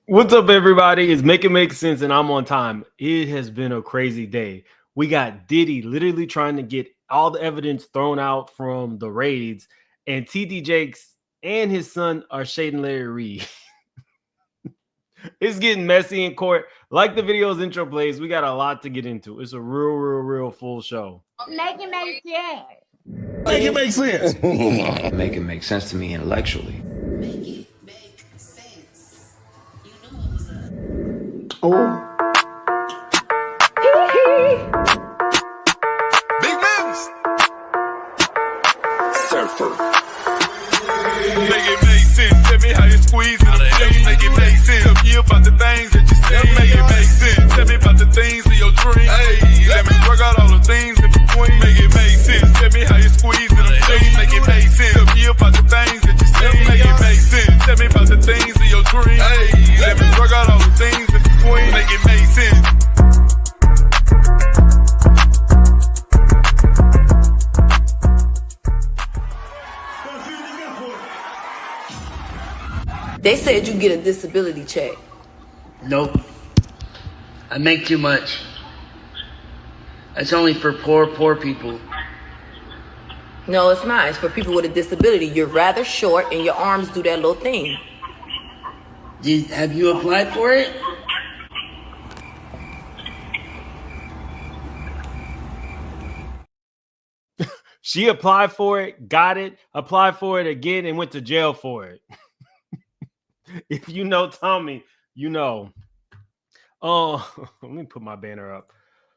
What's up, everybody? It's Make It Make Sense, and I'm on time. It has been a crazy day. We got Diddy literally trying to get all the evidence thrown out from the raids, and TD Jakes and his son are shading Larry Reed. It's getting messy in court. Like the video's intro plays, we got a lot to get into. It's a real full show. Make it make sense. Make it make sense. Make it make sense to me intellectually. Make it make sense. You know what was up. Oh. Big Mims. Surfer. Make it make sense. Tell me how you squeeze it. Make it make sense. Tell me about the things that you say. Make it make sense. Tell me about the things of your dreams. Hey, let me work out all the things in between. Make it make sense. Tell me how you squeeze it. Make it make sense. Tell me about the things that you say. Make it make sense. Tell me about the things of your dreams. Hey, let me work out all the things in between. Make it make sense. They said you get a disability check. Nope. I make too much. That's only for poor people. No, it's not. It's for people with a disability. You're rather short and your arms do that little thing. Have you applied for it? She applied for it, got it, applied for it again, and went to jail for it. If you know Tommy, you know. Let me put my banner up.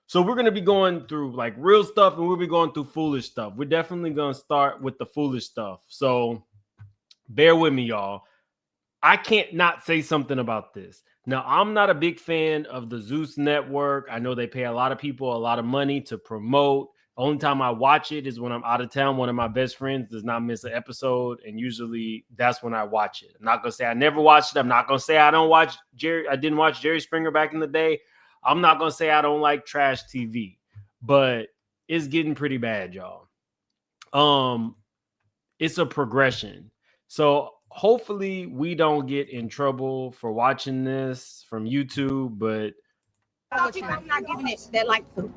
So we're going to be going through like real stuff and we'll be going through foolish stuff. We're definitely going to start with the foolish stuff. So bear with me, y'all. I can't not say something about this. Now, I'm not a big fan of the Zeus network. I know they pay a lot of people a lot of money to promote. Only time I watch it is when I'm out of town. One of my best friends does not miss an episode, and usually that's when I watch it. I'm not gonna say I never watched it. I'm not gonna say I don't watch Jerry. I didn't watch Jerry Springer back in the day. I'm not gonna say I don't like trash TV, but it's getting pretty bad, y'all. It's a progression. So hopefully we don't get in trouble for watching this from YouTube, but I'm not giving it that like food.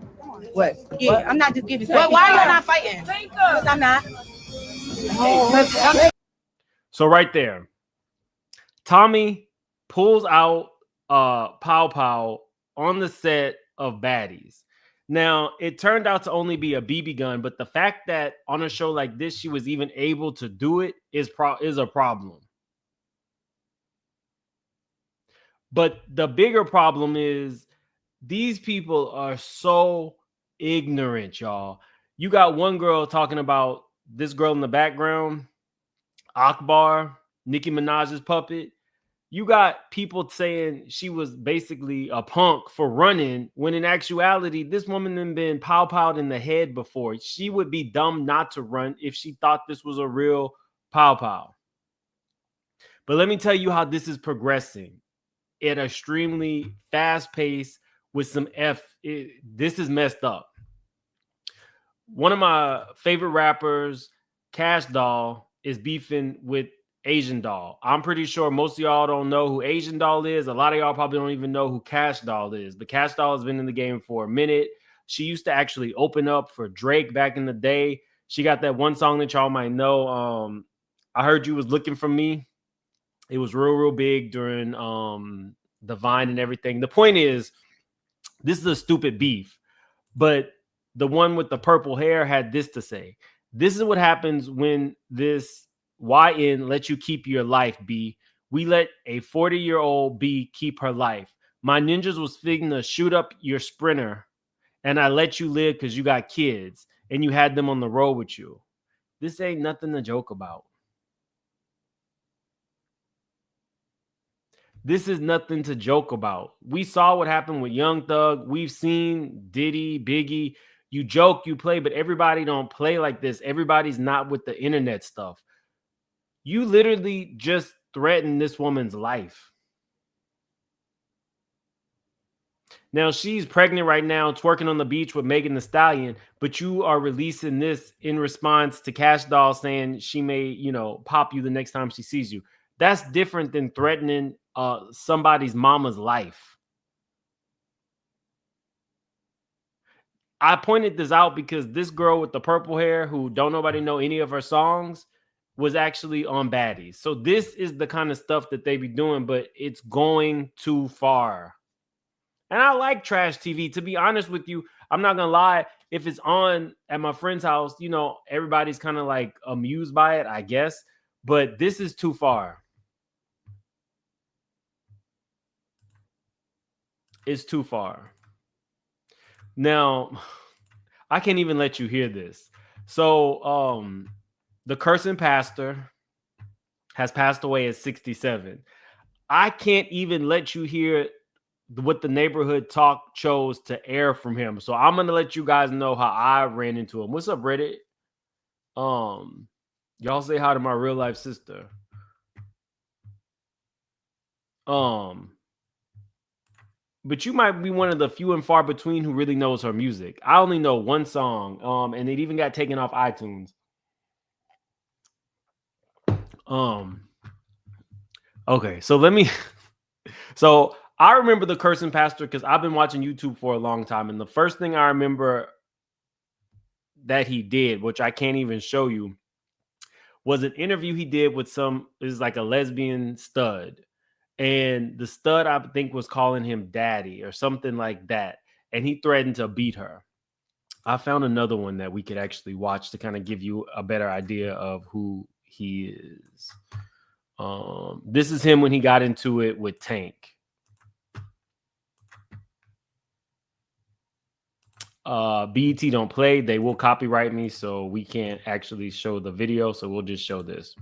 What? Yeah, I'm not just giving. Well, why are you not fighting? Because I'm not. so right there, Tommy pulls out Pow Pow on the set of Baddies. Now, it turned out to only be a BB gun, but the fact that on a show like this, she was even able to do it is a problem. But the bigger problem is these people are so ignorant, y'all. You got one girl talking about this girl in the background, Akbar, Nicki Minaj's puppet. You got people saying she was basically a punk for running, when in actuality, this woman had been pow-powed in the head before. She would be dumb not to run if she thought this was a real pow-pow. But let me tell you how this is progressing at an extremely fast pace with some this is messed up. One of my favorite rappers, Cash Doll, is beefing with Asian Doll. I'm pretty sure most of y'all don't know who Asian Doll is. A lot of y'all probably don't even know who Cash Doll is. But Cash Doll has been in the game for a minute. She used to actually open up for Drake back in the day. She got that one song that y'all might know. I Heard You Was Looking For Me. It was real big during the Vine and everything. The point is, this is a stupid beef. But the one with the purple hair had this to say. This is what happens when this YN lets you keep your life, B. We let a 40-year-old B keep her life. My ninjas was fitting to shoot up your sprinter, and I let you live because you got kids, and you had them on the road with you. This ain't nothing to joke about. This is nothing to joke about. We saw what happened with Young Thug. We've seen Diddy, Biggie. You joke, you play, but everybody don't play like this. Everybody's not with the internet stuff. You literally just threatened this woman's life. Now, she's pregnant right now, twerking on the beach with Megan Thee Stallion, but you are releasing this in response to Cash Doll saying she may, pop you the next time she sees you. That's different than threatening somebody's mama's life. I pointed this out because this girl with the purple hair, who don't nobody know any of her songs, was actually on Baddies. So this is the kind of stuff that they be doing, but it's going too far. And I like trash TV. To be honest with you, I'm not gonna lie. If it's on at my friend's house, you know, everybody's kind of like amused by it, I guess. But this is too far. It's too far. Now, I can't even let you hear this. So, the cursing pastor has passed away at 67. I can't even let you hear what the neighborhood talk chose to air from him. So I'm gonna let you guys know how I ran into him. What's up, Reddit? Y'all say hi to my real life sister. But you might be one of the few and far between who really knows her music. I only know one song, and it even got taken off iTunes. Okay, so let me. So I remember the cursing pastor because I've been watching YouTube for a long time, and the first thing I remember that he did, which I can't even show you, was an interview he did with is like a lesbian stud. And the stud, I think, was calling him daddy or something like that. And he threatened to beat her. I found another one that we could actually watch to kind of give you a better idea of who he is. This is him when he got into it with Tank. BET don't play. They will copyright me, so we can't actually show the video. So we'll just show this.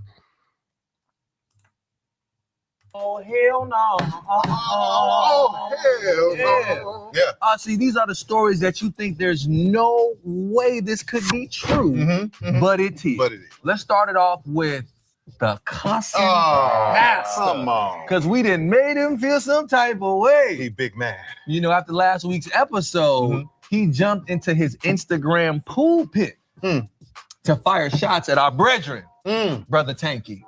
Oh, hell no. Oh, hell no. Yeah. See, these are the stories that you think there's no way this could be true, but it is. Let's start it off with the cussing pastor. Come on. Because we done made him feel some type of way. He big man. You know, after last week's episode, he jumped into his Instagram pool pit to fire shots at our brethren, Brother Tanky.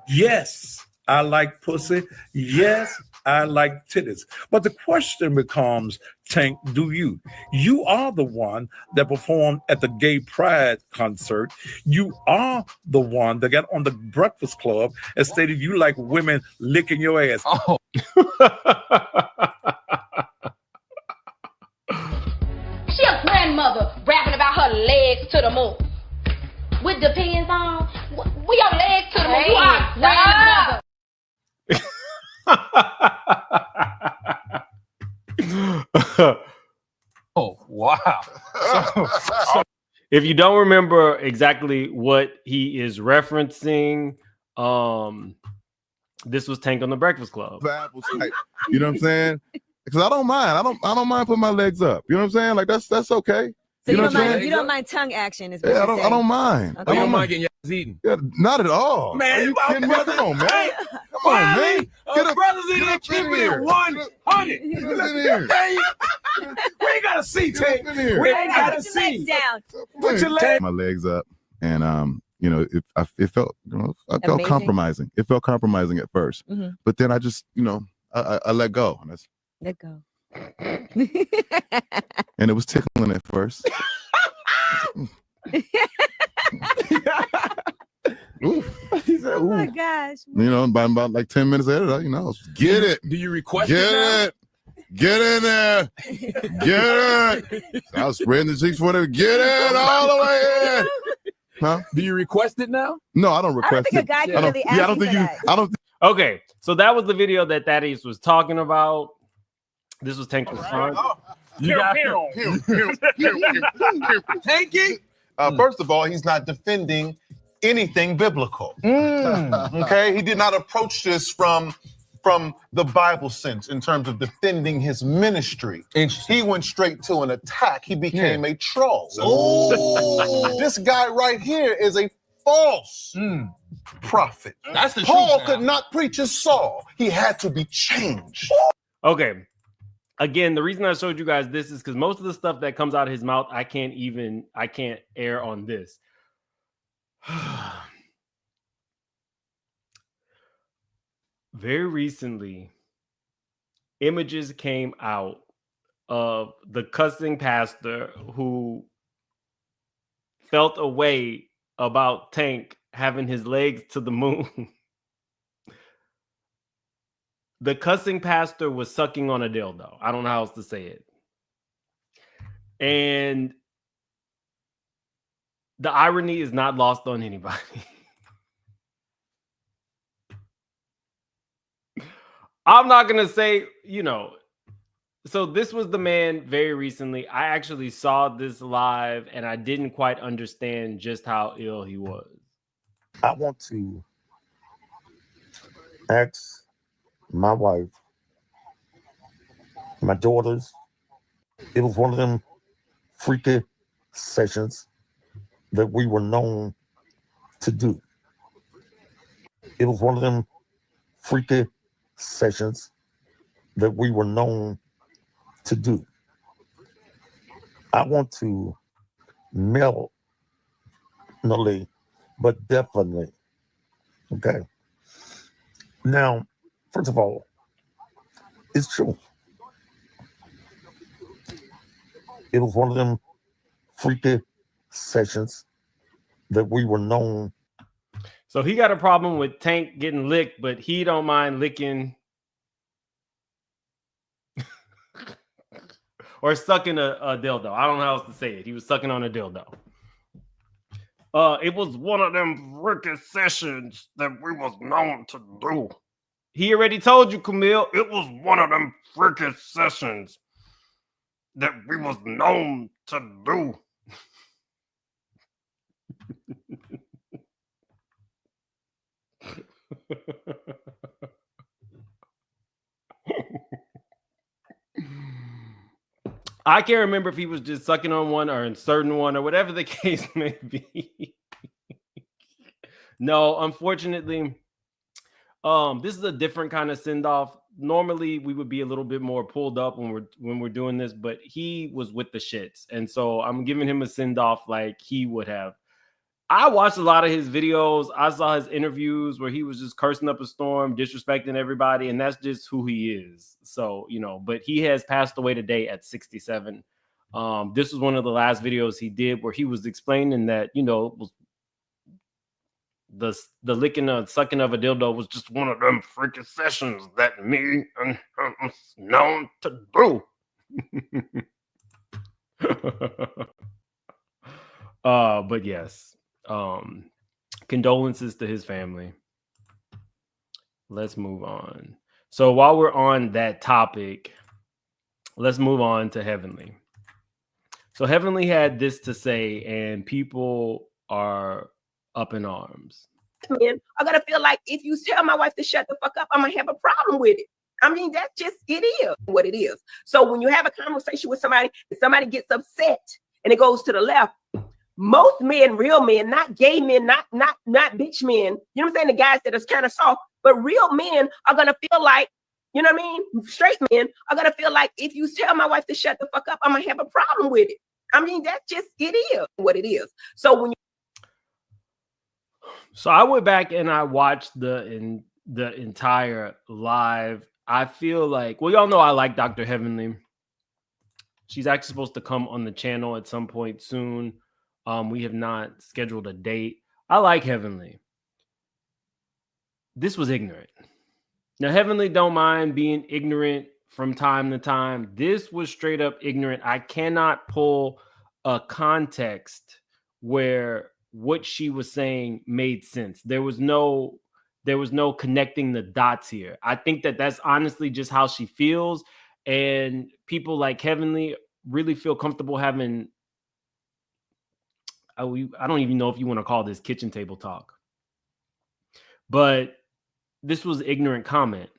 Yes, I like pussy. Yes, I like titties. But the question becomes, Tank, do you? You are the one that performed at the Gay Pride concert. You are the one that got on the Breakfast Club and stated you like women licking your ass. Oh. She a grandmother rapping about her legs to the moon. With the pants on, we your legs to the moon. You are a grandmother. Oh, wow. So, if you don't remember exactly what he is referencing, this was Tank on the Breakfast Club. You know what I'm saying? Because I don't mind. I don't mind putting my legs up. You know what I'm saying? Like that's okay. So you know what I'm saying? you don't mind tongue action? Is what Yeah, you're I don't mind. Okay. I don't mind getting your ass eaten. Yeah, not at all. Man, are you kidding me? Come on, man. Come on, man. Brothers in here keeping it 100. Get in here. We ain't got to see, Tank. Get in here. We ain't got to Put your legs see. down. Put your legs. My legs up, and you know, it felt, you know, I felt Amazing. compromising. It felt compromising at first, but then I just, you know, I let go, and Let go. and it was tickling at first. He said, oh my gosh. You know, by about like 10 minutes later, you know, get it. Do you request Get it now? it. Get in there. Get it. I was spreading the cheeks for them. Get it all the way in. Huh? Do you request it now? No, I don't request I don't think a guy can really ask I don't think for you. that. I don't. Okay, so that was the video that Thaddeus was talking about. This was Tank response. You got Tanky? First of all, he's not defending anything biblical. Okay, he did not approach this from the Bible sense in terms of defending his ministry. He went straight to an attack. He became a troll. This guy right here is a false prophet. That's the Paul truth could now. not preach as Saul. He had to be changed. Okay. Again, the reason I showed you guys this is because most of the stuff that comes out of his mouth, I can't air on this. very recently, images came out of the cussing pastor who felt a way about Tank having his legs to the moon. The cussing pastor was sucking on a dildo. I don't know how else to say it. And the irony is not lost on anybody. I'm not going to say, so this was the man very recently. I actually saw this live and I didn't quite understand just how ill he was. I want to ask my wife, my daughters, it was one of them freaky sessions that we were known to do. It was one of them freaky sessions that we were known to do. I want to melody, but definitely. Okay. Now, first of all, it's true. It was one of them freaky sessions that we were known. So he got a problem with Tank getting licked, but he don't mind licking or sucking a dildo. I don't know how else to say it. He was sucking on a dildo. It was one of them freaky sessions that we was known to do. He already told you, Camille. It was one of them freaky sessions that we was known to do. I can't remember if he was just sucking on one or inserting one or whatever the case may be. No, unfortunately, this is a different kind of send-off. Normally, we would be a little bit more pulled up when we're doing this, but he was with the shits, and so I'm giving him a send-off like he would have. I watched a lot of his videos. I saw his interviews where he was just cursing up a storm, disrespecting everybody, and that's just who he is. So, but he has passed away today at 67. This was one of the last videos he did where he was explaining that, was the licking and sucking of a dildo was just one of them freaking sessions that me and him was known to do. But yes. Condolences to his family. Let's move on. So while we're on that topic, let's move on to Heavenly. So Heavenly had this to say, and people are up in arms. Men are gonna feel like if you tell my wife to shut the fuck up, I'm gonna have a problem with it. I mean, that's just it is what it is. So when you have a conversation with somebody, and somebody gets upset and it goes to the left. Most men, real men, not gay men, not bitch men, you know what I'm saying? The guys that are kind of soft, but real men are going to feel like, you know what I mean? Straight men are going to feel like if you tell my wife to shut the fuck up, I'm going to have a problem with it. I mean, that's just, it is what it is. So I went back and I watched the entire live. I feel like, well, y'all know I like Dr. Heavenly. She's actually supposed to come on the channel at some point soon. We have not scheduled a date. I like Heavenly. This was ignorant. Now, Heavenly don't mind being ignorant from time to time. This was straight up ignorant. I cannot pull a context where what she was saying made sense. There was no connecting the dots here. I think that that's honestly just how she feels. And people like Heavenly really feel comfortable having, I don't even know if you want to call this kitchen table talk, but this was ignorant comment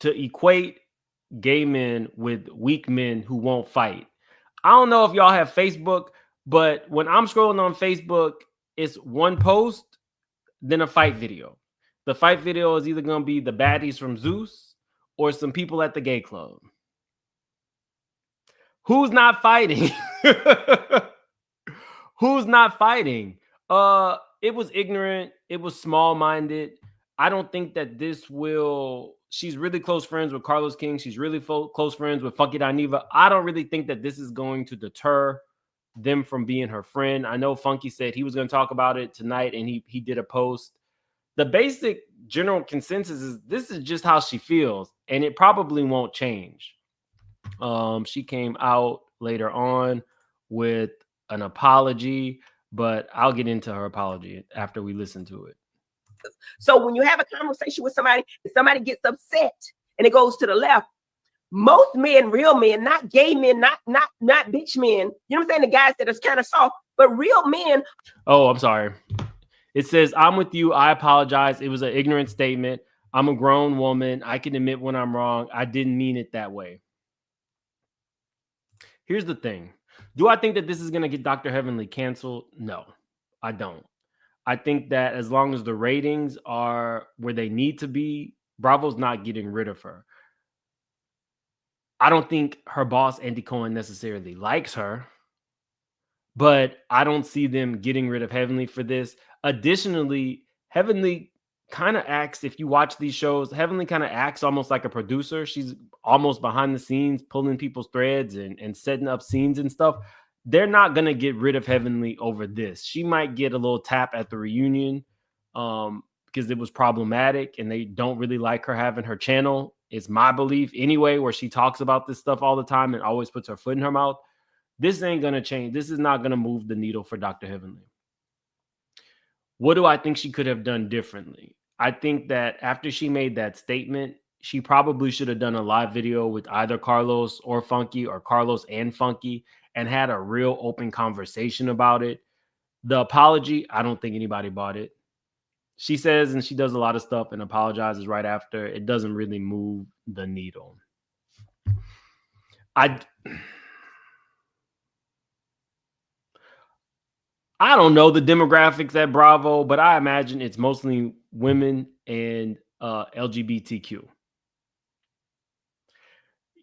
to equate gay men with weak men who won't fight. I don't know if y'all have Facebook, but when I'm scrolling on Facebook, it's one post, then a fight video. The fight video is either going to be the baddies from Zeus or some people at the gay club. Who's not fighting? Who's not fighting? It was ignorant. It was small-minded. I don't think that this will. She's really close friends with Carlos King. She's really close friends with Funky Dineva. I don't really think that this is going to deter them from being her friend. I know Funky said he was going to talk about it tonight, and he did a post. The basic general consensus is this is just how she feels, and it probably won't change. She came out later on with an apology, but I'll get into her apology after we listen to it. So when you have a conversation with somebody, and somebody gets upset and it goes to the left, most men, real men, not gay men, not bitch men, you know what I'm saying? The guys that are kind of soft, but real men. Oh, I'm sorry. It says, I'm with you. I apologize. It was an ignorant statement. I'm a grown woman. I can admit when I'm wrong. I didn't mean it that way. Here's the thing. Do I think that this is going to get Dr. Heavenly canceled? No, I don't. I think that as long as the ratings are where they need to be, Bravo's not getting rid of her. I don't think her boss, Andy Cohen, necessarily likes her, but I don't see them getting rid of Heavenly for this. Additionally, Heavenly kind of acts, if you watch these shows, Heavenly kind of acts almost like a producer. She's almost behind the scenes, pulling people's threads and setting up scenes and stuff. They're not going to get rid of Heavenly over this. She might get a little tap at the reunion because it was problematic and they don't really like her having her channel. It's my belief anyway, where she talks about this stuff all the time and always puts her foot in her mouth. This ain't going to change. This is not going to move the needle for Dr. Heavenly. What do I think she could have done differently? I think that after she made that statement, she probably should have done a live video with either Carlos or Funky or Carlos and Funky and had a real open conversation about it. The apology, I don't think anybody bought it. She says, and she does a lot of stuff and apologizes right after. It doesn't really move the needle. I don't know the demographics at Bravo, but I imagine it's mostly women and LGBTQ.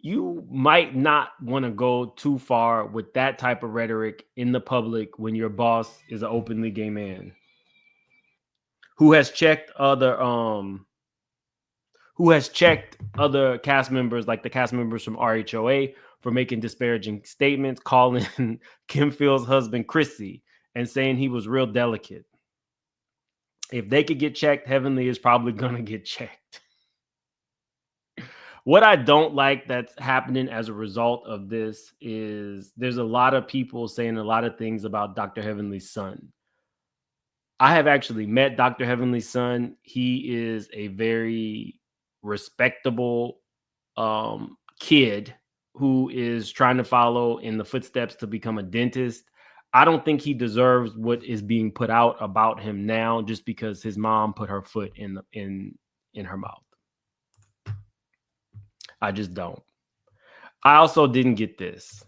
You might not want to go too far with that type of rhetoric in the public when your boss is an openly gay man who has checked other cast members, like the cast members from RHOA, for making disparaging statements, calling Kim Phil's husband Chrissy and saying he was real delicate. If they could get checked, Heavenly is probably going to get checked. What I don't like that's happening as a result of this is there's a lot of people saying a lot of things about Dr. Heavenly's son. I have actually met Dr. Heavenly's son. He is a very respectable kid who is trying to follow in the footsteps to become a dentist. I don't think he deserves what is being put out about him now just because his mom put her foot in her mouth. I just don't. I also didn't get this.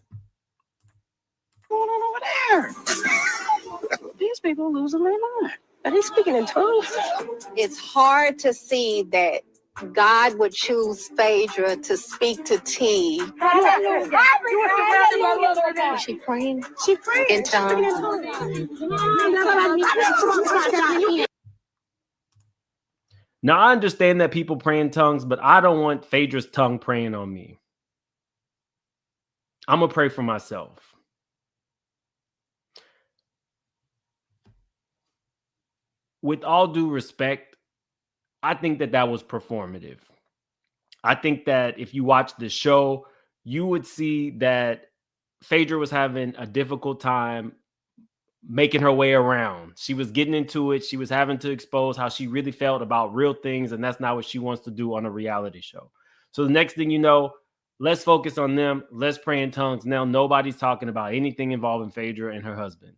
What's going on over there? These people losing their mind. Are they speaking in tongues? It's hard to see that God would choose Phaedra to speak to T. Is she praying? She praying In tongues. Now, I understand that people pray in tongues, but I don't want Phaedra's tongue praying on me. I'm going to pray for myself. With all due respect, I think that was performative. I think that if you watch the show, you would see that Phaedra was having a difficult time making her way around. She was getting into it. She was having to expose how she really felt about real things, and that's not what she wants to do on a reality show. So the next thing you know, let's focus on them. Let's pray in tongues. Now nobody's talking about anything involving Phaedra and her husband.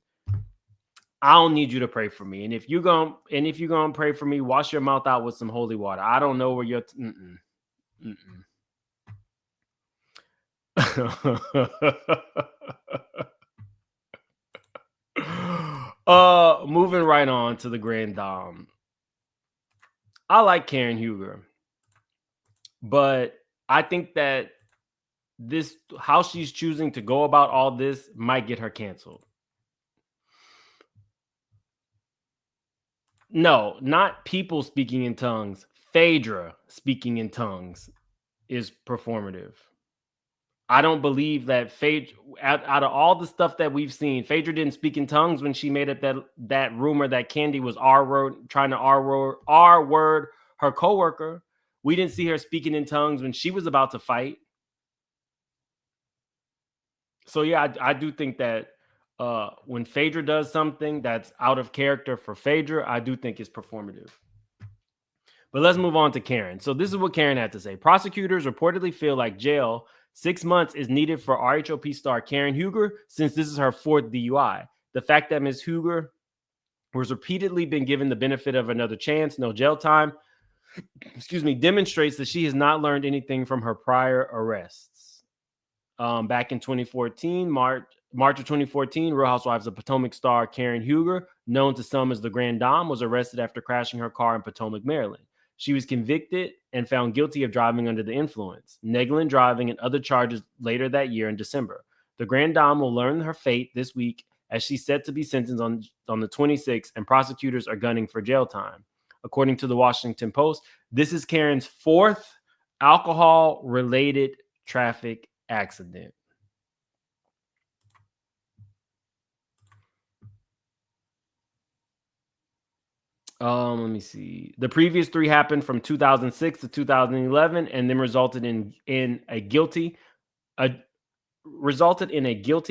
I don't need you to pray for me. And if you're gonna pray for me, wash your mouth out with some holy water. I don't know where you're. Moving right on to the Grand Dame. I like Karen Huger, but I think that how she's choosing to go about all this might get her canceled. No, not people speaking in tongues. Phaedra speaking in tongues is performative. I don't believe that Phaedra, out of all the stuff that we've seen, Phaedra didn't speak in tongues when she made up that rumor that Candy was trying to R word her coworker. We didn't see her speaking in tongues when she was about to fight. So yeah, I do think that when Phaedra does something that's out of character for Phaedra, I do think it's performative. But let's move on to Karen. So this is what Karen had to say. Prosecutors reportedly feel like jail 6 months is needed for RHOP star Karen Huger since this is her 4th DUI. The fact that Ms. Huger was repeatedly been given the benefit of another chance, no jail time, demonstrates that she has not learned anything from her prior arrests. Back in 2014, March of 2014, Real Housewives of Potomac star Karen Huger, known to some as the Grand Dame, was arrested after crashing her car in Potomac, Maryland. She was convicted and found guilty of driving under the influence, negligent driving, and other charges later that year in December. The Grand Dame will learn her fate this week as she's set to be sentenced on the 26th, and prosecutors are gunning for jail time. According to the Washington Post, this is Karen's 4th alcohol-related traffic accident. Let me see. The previous 3 happened from 2006 to 2011, and then resulted in a guilty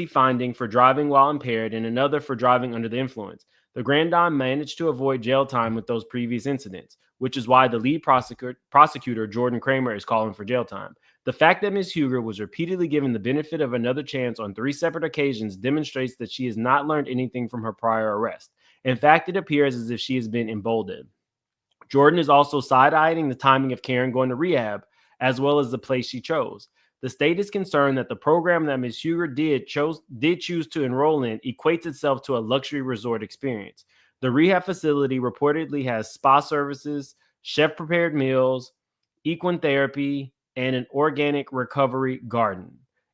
finding for driving while impaired and another for driving under the influence. The Grand Dame managed to avoid jail time with those previous incidents, which is why the lead prosecutor Jordan Kramer is calling for jail time. The fact that Ms. Huger was repeatedly given the benefit of another chance on 3 separate occasions demonstrates that she has not learned anything from her prior arrest. In fact, it appears as if she has been emboldened. Jordan is also side-eyeing the timing of Karen going to rehab, as well as the place she chose. The state is concerned that the program that Ms. Huger did choose to enroll in equates itself to a luxury resort experience. The rehab facility reportedly has spa services, chef-prepared meals, equine therapy, and an organic recovery garden.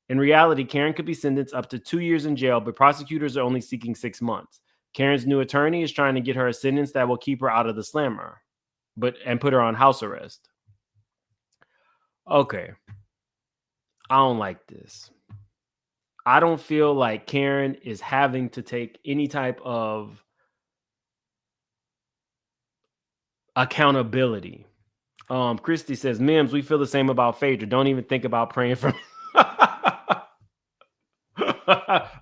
In reality, Karen could be sentenced up to 2 years in jail, but prosecutors are only seeking 6 months. Karen's new attorney is trying to get her a sentence that will keep her out of the slammer, and put her on house arrest. Okay. I don't like this. I don't feel like Karen is having to take any type of accountability. Christy says, Mims, we feel the same about Phaedra. Don't even think about praying for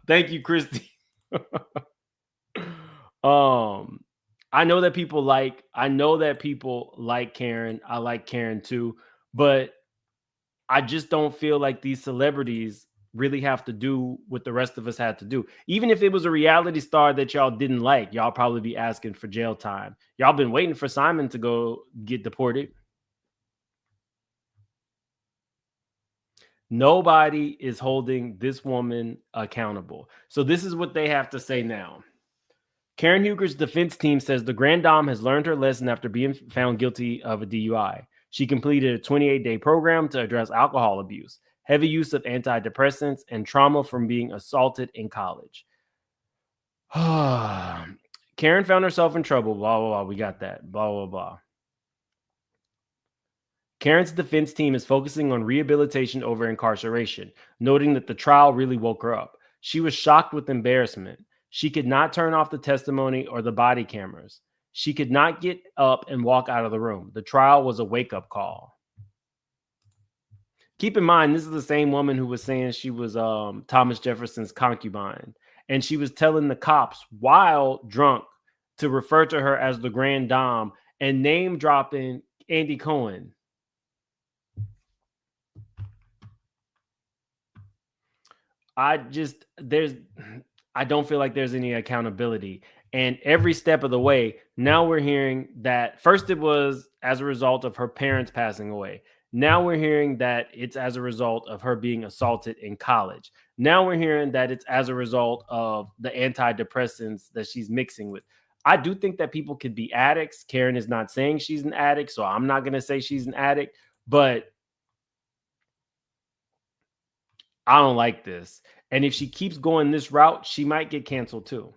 Thank you, Christy. I know that people like Karen. I like Karen too, but I just don't feel like these celebrities really have to do what the rest of us had to do. Even if it was a reality star that y'all didn't like, y'all probably be asking for jail time. Y'all been waiting for Simon to go get deported. Nobody is holding this woman accountable. So this is what they have to say now. Karen Huger's defense team says the Grand Dame has learned her lesson after being found guilty of a DUI. She completed a 28-day program to address alcohol abuse, heavy use of antidepressants, and trauma from being assaulted in college. Karen found herself in trouble, blah, blah, blah. We got that, blah, blah, blah. Karen's defense team is focusing on rehabilitation over incarceration, noting that the trial really woke her up. She was shocked with embarrassment. She could not turn off the testimony or the body cameras. She could not get up and walk out of the room. The trial was a wake-up call. Keep in mind, this is the same woman who was saying she was Thomas Jefferson's concubine. And she was telling the cops while drunk to refer to her as the Grand Dame and name-dropping Andy Cohen. I don't feel like there's any accountability. And every step of the way, now we're hearing that first it was as a result of her parents passing away. Now we're hearing that it's as a result of her being assaulted in college. Now we're hearing that it's as a result of the antidepressants that she's mixing with. I do think that people could be addicts. Karen is not saying she's an addict, so I'm not going to say she's an addict, but I don't like this. And if she keeps going this route, she might get canceled too.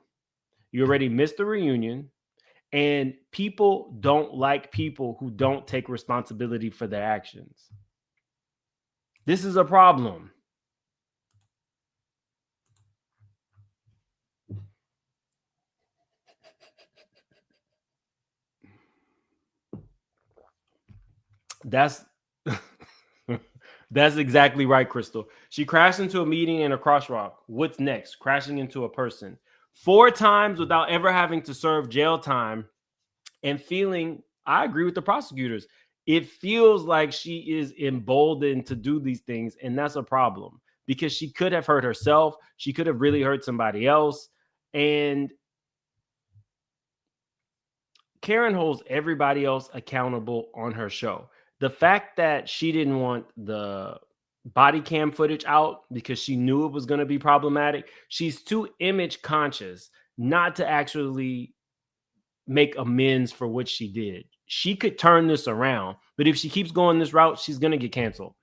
You already missed the reunion. And people don't like people who don't take responsibility for their actions. This is a problem. That's that's exactly right, Crystal. She crashed into a meeting in a crosswalk. What's next? Crashing into a person 4 times without ever having to serve jail time and feeling, I agree with the prosecutors. It feels like she is emboldened to do these things, and that's a problem because she could have hurt herself. She could have really hurt somebody else. And Karen holds everybody else accountable on her show. The fact that she didn't want the body cam footage out because she knew it was going to be problematic, she's too image conscious not to actually make amends for what she did. She could turn this around, but if she keeps going this route, she's going to get canceled.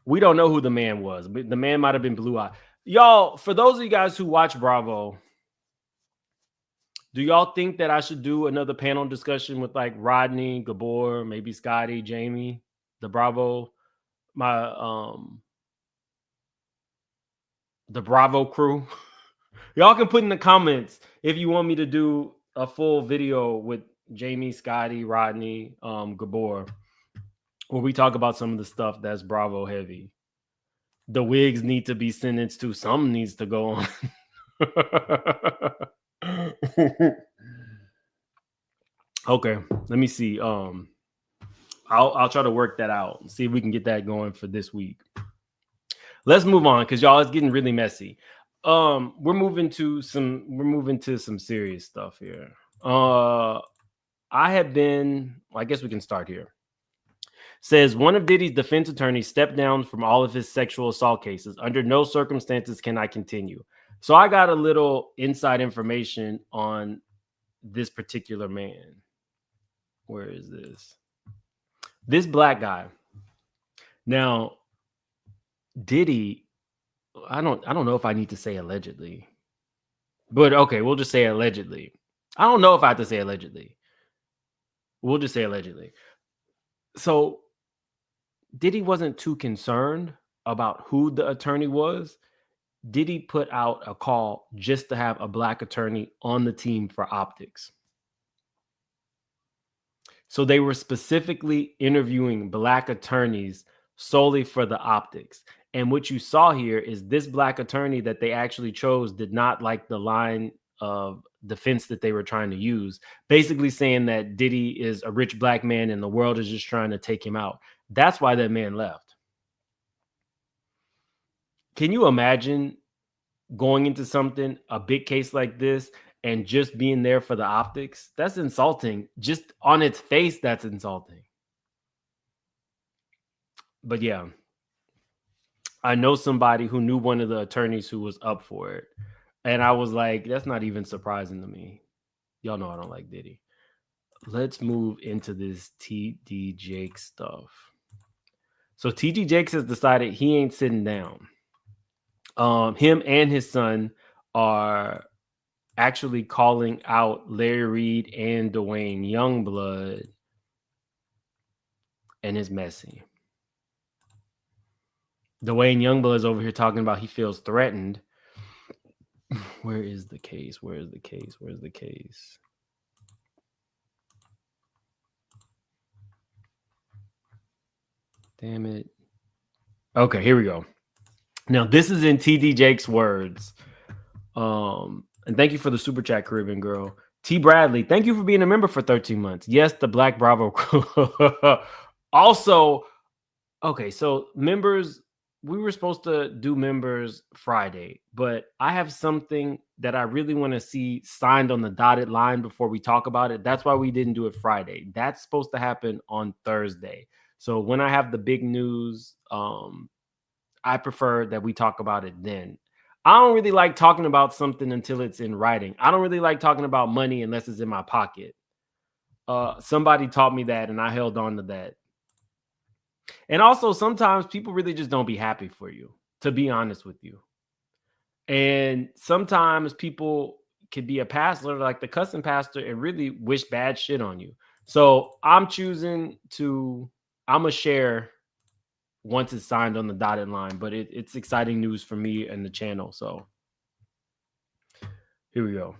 We don't know who the man was, but the man might have been blue-eyed. Y'all, for those of you guys who watch Bravo, do y'all think that I should do another panel discussion with like Rodney, Gabor, maybe Scotty, Jamie, the Bravo, the Bravo crew? Y'all can put in the comments if you want me to do a full video with Jamie, Scotty, Rodney, Gabor, where we talk about some of the stuff that's Bravo heavy. The wigs need to be sentenced to. Something needs to go on. Okay, let me see. I'll try to work that out and see if we can get that going for this week. Let's move on because y'all, it's getting really messy. We're moving to some serious stuff here. I guess we can start here. Says one of Diddy's defense attorneys stepped down from all of his sexual assault cases. Under no circumstances can I continue. So I got a little inside information on this particular man. Where is this? This black guy. Now, Diddy, I don't know if I need to say allegedly. But okay, we'll just say allegedly. I don't know if I have to say allegedly. We'll just say allegedly. So Diddy wasn't too concerned about who the attorney was. Diddy put out a call just to have a black attorney on the team for optics. So they were specifically interviewing black attorneys solely for the optics. And what you saw here is this black attorney that they actually chose did not like the line of defense that they were trying to use, basically saying that Diddy is a rich black man and the world is just trying to take him out. That's why that man left. Can you imagine going into something, a big case like this, and just being there for the optics? That's insulting. Just on its face, that's insulting. But yeah, I know somebody who knew one of the attorneys who was up for it. And I was like, that's not even surprising to me. Y'all know I don't like Diddy. Let's move into this TD Jakes stuff. So TD Jakes has decided he ain't sitting down. Him and his son are actually calling out Larry Reed and Dwayne Youngblood, and it's messy. Dwayne Youngblood is over here talking about he feels threatened. Where is the case? Where's the case? Where's the case? Damn it. Okay, here we go. Now, this is in TD Jake's words. And thank you for the super chat, Caribbean girl. T. Bradley, thank you for being a member for 13 months. Yes, the Black Bravo crew. Also, okay, so members, we were supposed to do members Friday, but I have something that I really want to see signed on the dotted line before we talk about it. That's why we didn't do it Friday. That's supposed to happen on Thursday. So when I have the big news, I prefer that we talk about it then. I don't really like talking about something until it's in writing. I don't really like talking about money unless it's in my pocket. Somebody taught me that, and I held on to that. And also, sometimes people really just don't be happy for you, to be honest with you. And sometimes people could be a pastor like the cussing pastor and really wish bad shit on you. So I'm choosing to, I'm going to share once it's signed on the dotted line, but it's exciting news for me and the channel. So here we go.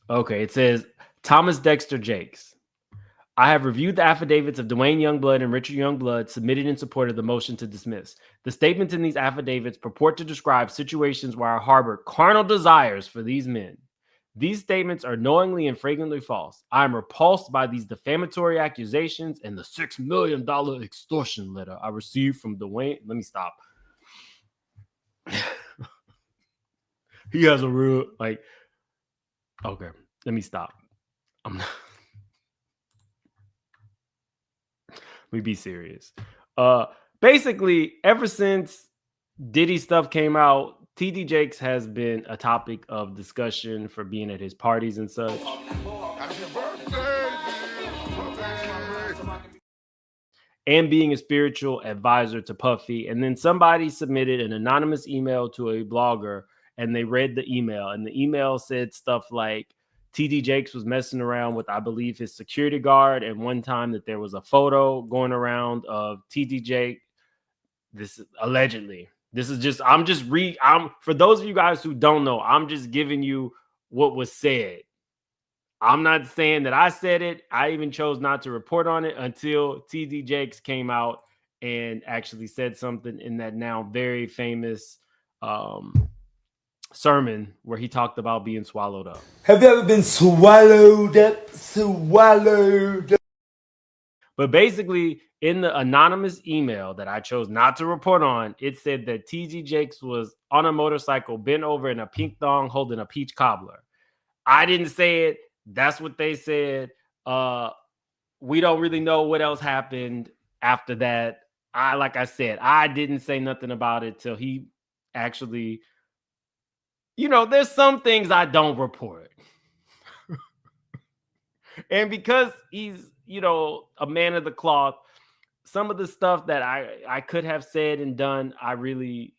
Okay, it says, Thomas Dexter Jakes. I have reviewed the affidavits of Dwayne Youngblood and Richard Youngblood submitted in support of the motion to dismiss. The statements in these affidavits purport to describe situations where I harbor carnal desires for these men. These statements are knowingly and flagrantly false. I am repulsed by these defamatory accusations and the $6 million extortion letter I received from Dwayne. Let me stop. He has a real, like, okay, let me stop. I'm not. Let me be serious. Basically, ever since Diddy stuff came out, TD Jakes has been a topic of discussion for being at his parties and such. And being a spiritual advisor to Puffy. And then somebody submitted an anonymous email to a blogger, and they read the email. And the email said stuff like, TD Jakes was messing around with, I believe, his security guard. And one time that there was a photo going around of TD Jake. This is allegedly. This is just, I'm for those of you guys who don't know, I'm just giving you what was said. I'm not saying that I said it. I even chose not to report on it until TD Jakes came out and actually said something in that now very famous sermon where he talked about being swallowed up. Have you ever been swallowed up? Swallowed up. But basically, in the anonymous email that I chose not to report on, it said that TD Jakes was on a motorcycle, bent over in a pink thong, holding a peach cobbler. I didn't say it. That's what they said. We don't really know what else happened after that. Like I said, I didn't say nothing about it till he actually, there's some things I don't report. And because he's, a man of the cloth, some of the stuff that I could have said and done, I really,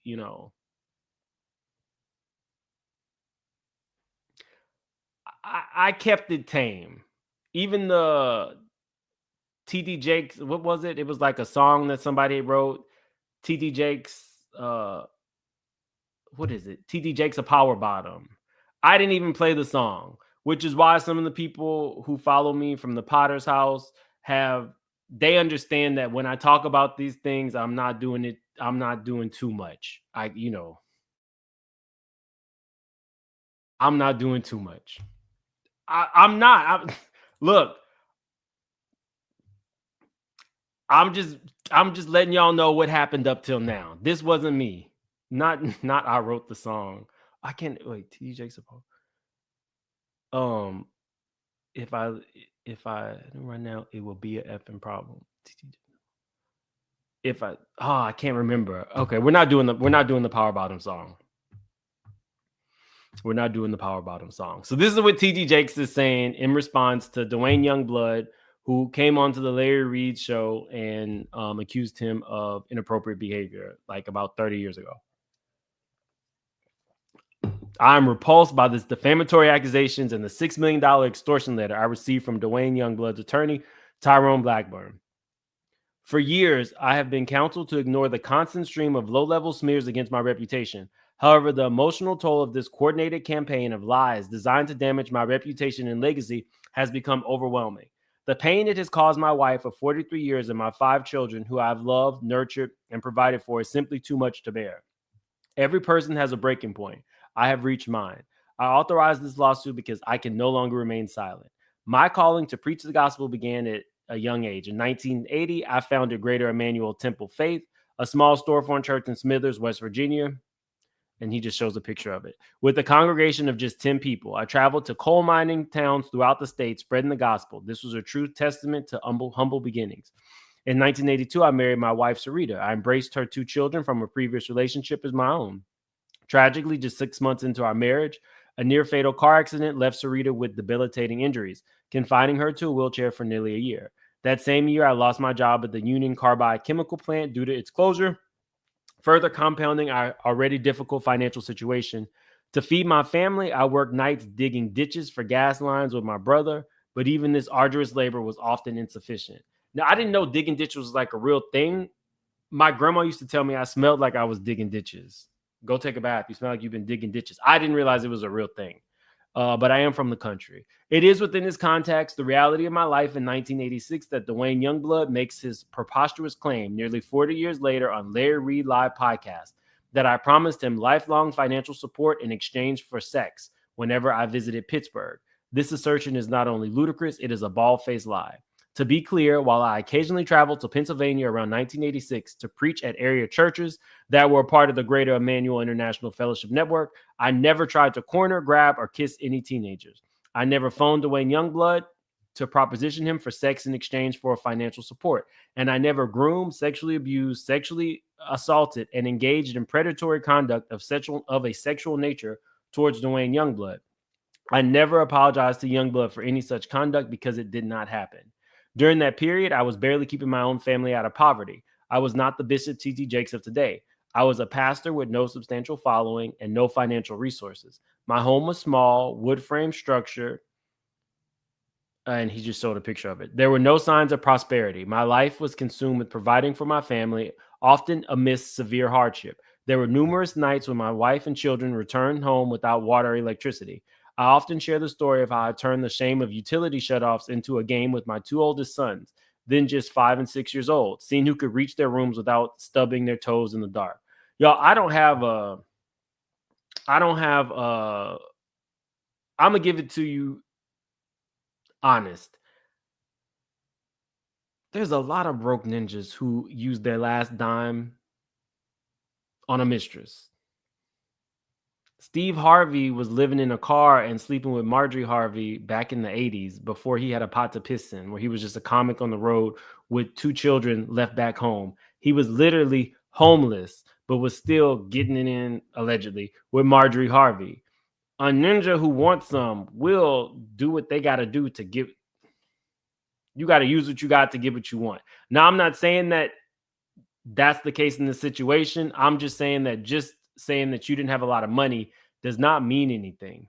I kept it tame. Even the TD Jakes, what was it? It was like a song that somebody wrote. TD Jakes, what is it? TD Jakes a power bottom. I didn't even play the song, which is why some of the people who follow me from the Potter's house they understand that when I talk about these things, I'm not doing too much. I'm not doing too much. I'm not. Look, I'm just letting y'all know what happened up till now. This wasn't me. Not I wrote the song. I can't wait. TD Jakes if I run out, it will be an effing problem. I can't remember. Okay, we're not doing the power bottom song. We're not doing the power bottom song. So this is what TD Jakes is saying in response to Dwayne Youngblood, who came onto the Larry Reid show and accused him of inappropriate behavior like about 30 years ago. I'm repulsed by this defamatory accusations and the $6 million extortion letter I received from Dwayne Youngblood's attorney, Tyrone Blackburn. For years, I have been counseled to ignore the constant stream of low-level smears against my reputation. However, the emotional toll of this coordinated campaign of lies designed to damage my reputation and legacy has become overwhelming. The pain it has caused my wife of 43 years and my 5 children, who I have loved, nurtured, and provided for, is simply too much to bear. Every person has a breaking point. I have reached mine. I authorized this lawsuit because I can no longer remain silent. My calling to preach the gospel began at a young age. In 1980, I founded Greater Emmanuel Temple Faith, a small storefront church in Smithers, West Virginia. And he just shows a picture of it. With a congregation of just 10 people, I traveled to coal mining towns throughout the state, spreading the gospel. This was a true testament to humble beginnings. In 1982, I married my wife, Sarita. I embraced her 2 children from a previous relationship as my own. Tragically, just 6 months into our marriage, a near-fatal car accident left Sarita with debilitating injuries, confining her to a wheelchair for nearly a year. That same year, I lost my job at the Union Carbide chemical plant due to its closure, further compounding our already difficult financial situation. To feed my family, I worked nights digging ditches for gas lines with my brother, but even this arduous labor was often insufficient. Now, I didn't know digging ditches was like a real thing. My grandma used to tell me I smelled like I was digging ditches. Go take a bath. You smell like you've been digging ditches. I didn't realize it was a real thing. But I am from the country. It is within this context, the reality of my life in 1986, that Dwayne Youngblood makes his preposterous claim nearly 40 years later on Larry Reid Live podcast that I promised him lifelong financial support in exchange for sex whenever I visited Pittsburgh. This assertion is not only ludicrous, it is a bald-faced lie. To be clear, while I occasionally traveled to Pennsylvania around 1986 to preach at area churches that were a part of the Greater Emmanuel International Fellowship Network, I never tried to corner, grab, or kiss any teenagers. I never phoned Dwayne Youngblood to proposition him for sex in exchange for financial support. And I never groomed, sexually abused, sexually assaulted, and engaged in predatory conduct of a sexual nature towards Dwayne Youngblood. I never apologized to Youngblood for any such conduct because it did not happen. During that period, I was barely keeping my own family out of poverty. I was not the Bishop T.D. Jakes of today. I was a pastor with no substantial following and no financial resources. My home was small, wood frame structure, and he just showed a picture of it. There were no signs of prosperity. My life was consumed with providing for my family, often amidst severe hardship. There were numerous nights when my wife and children returned home without water or electricity. I often share the story of how I turned the shame of utility shutoffs into a game with my two oldest sons, then just 5 and 6 years old, seeing who could reach their rooms without stubbing their toes in the dark. Y'all, I'm going to give it to you honest. There's a lot of broke ninjas who use their last dime on a mistress. Steve Harvey was living in a car and sleeping with Marjorie Harvey back in the 80s before he had a pot to piss in, where he was just a comic on the road with 2 children left back home. He was literally homeless, but was still getting it in, allegedly, with Marjorie Harvey. A ninja who wants some will do what they got to do to give. You got to use what you got to get what you want. Now, I'm not saying that that's the case in this situation. I'm just saying that saying that you didn't have a lot of money does not mean anything.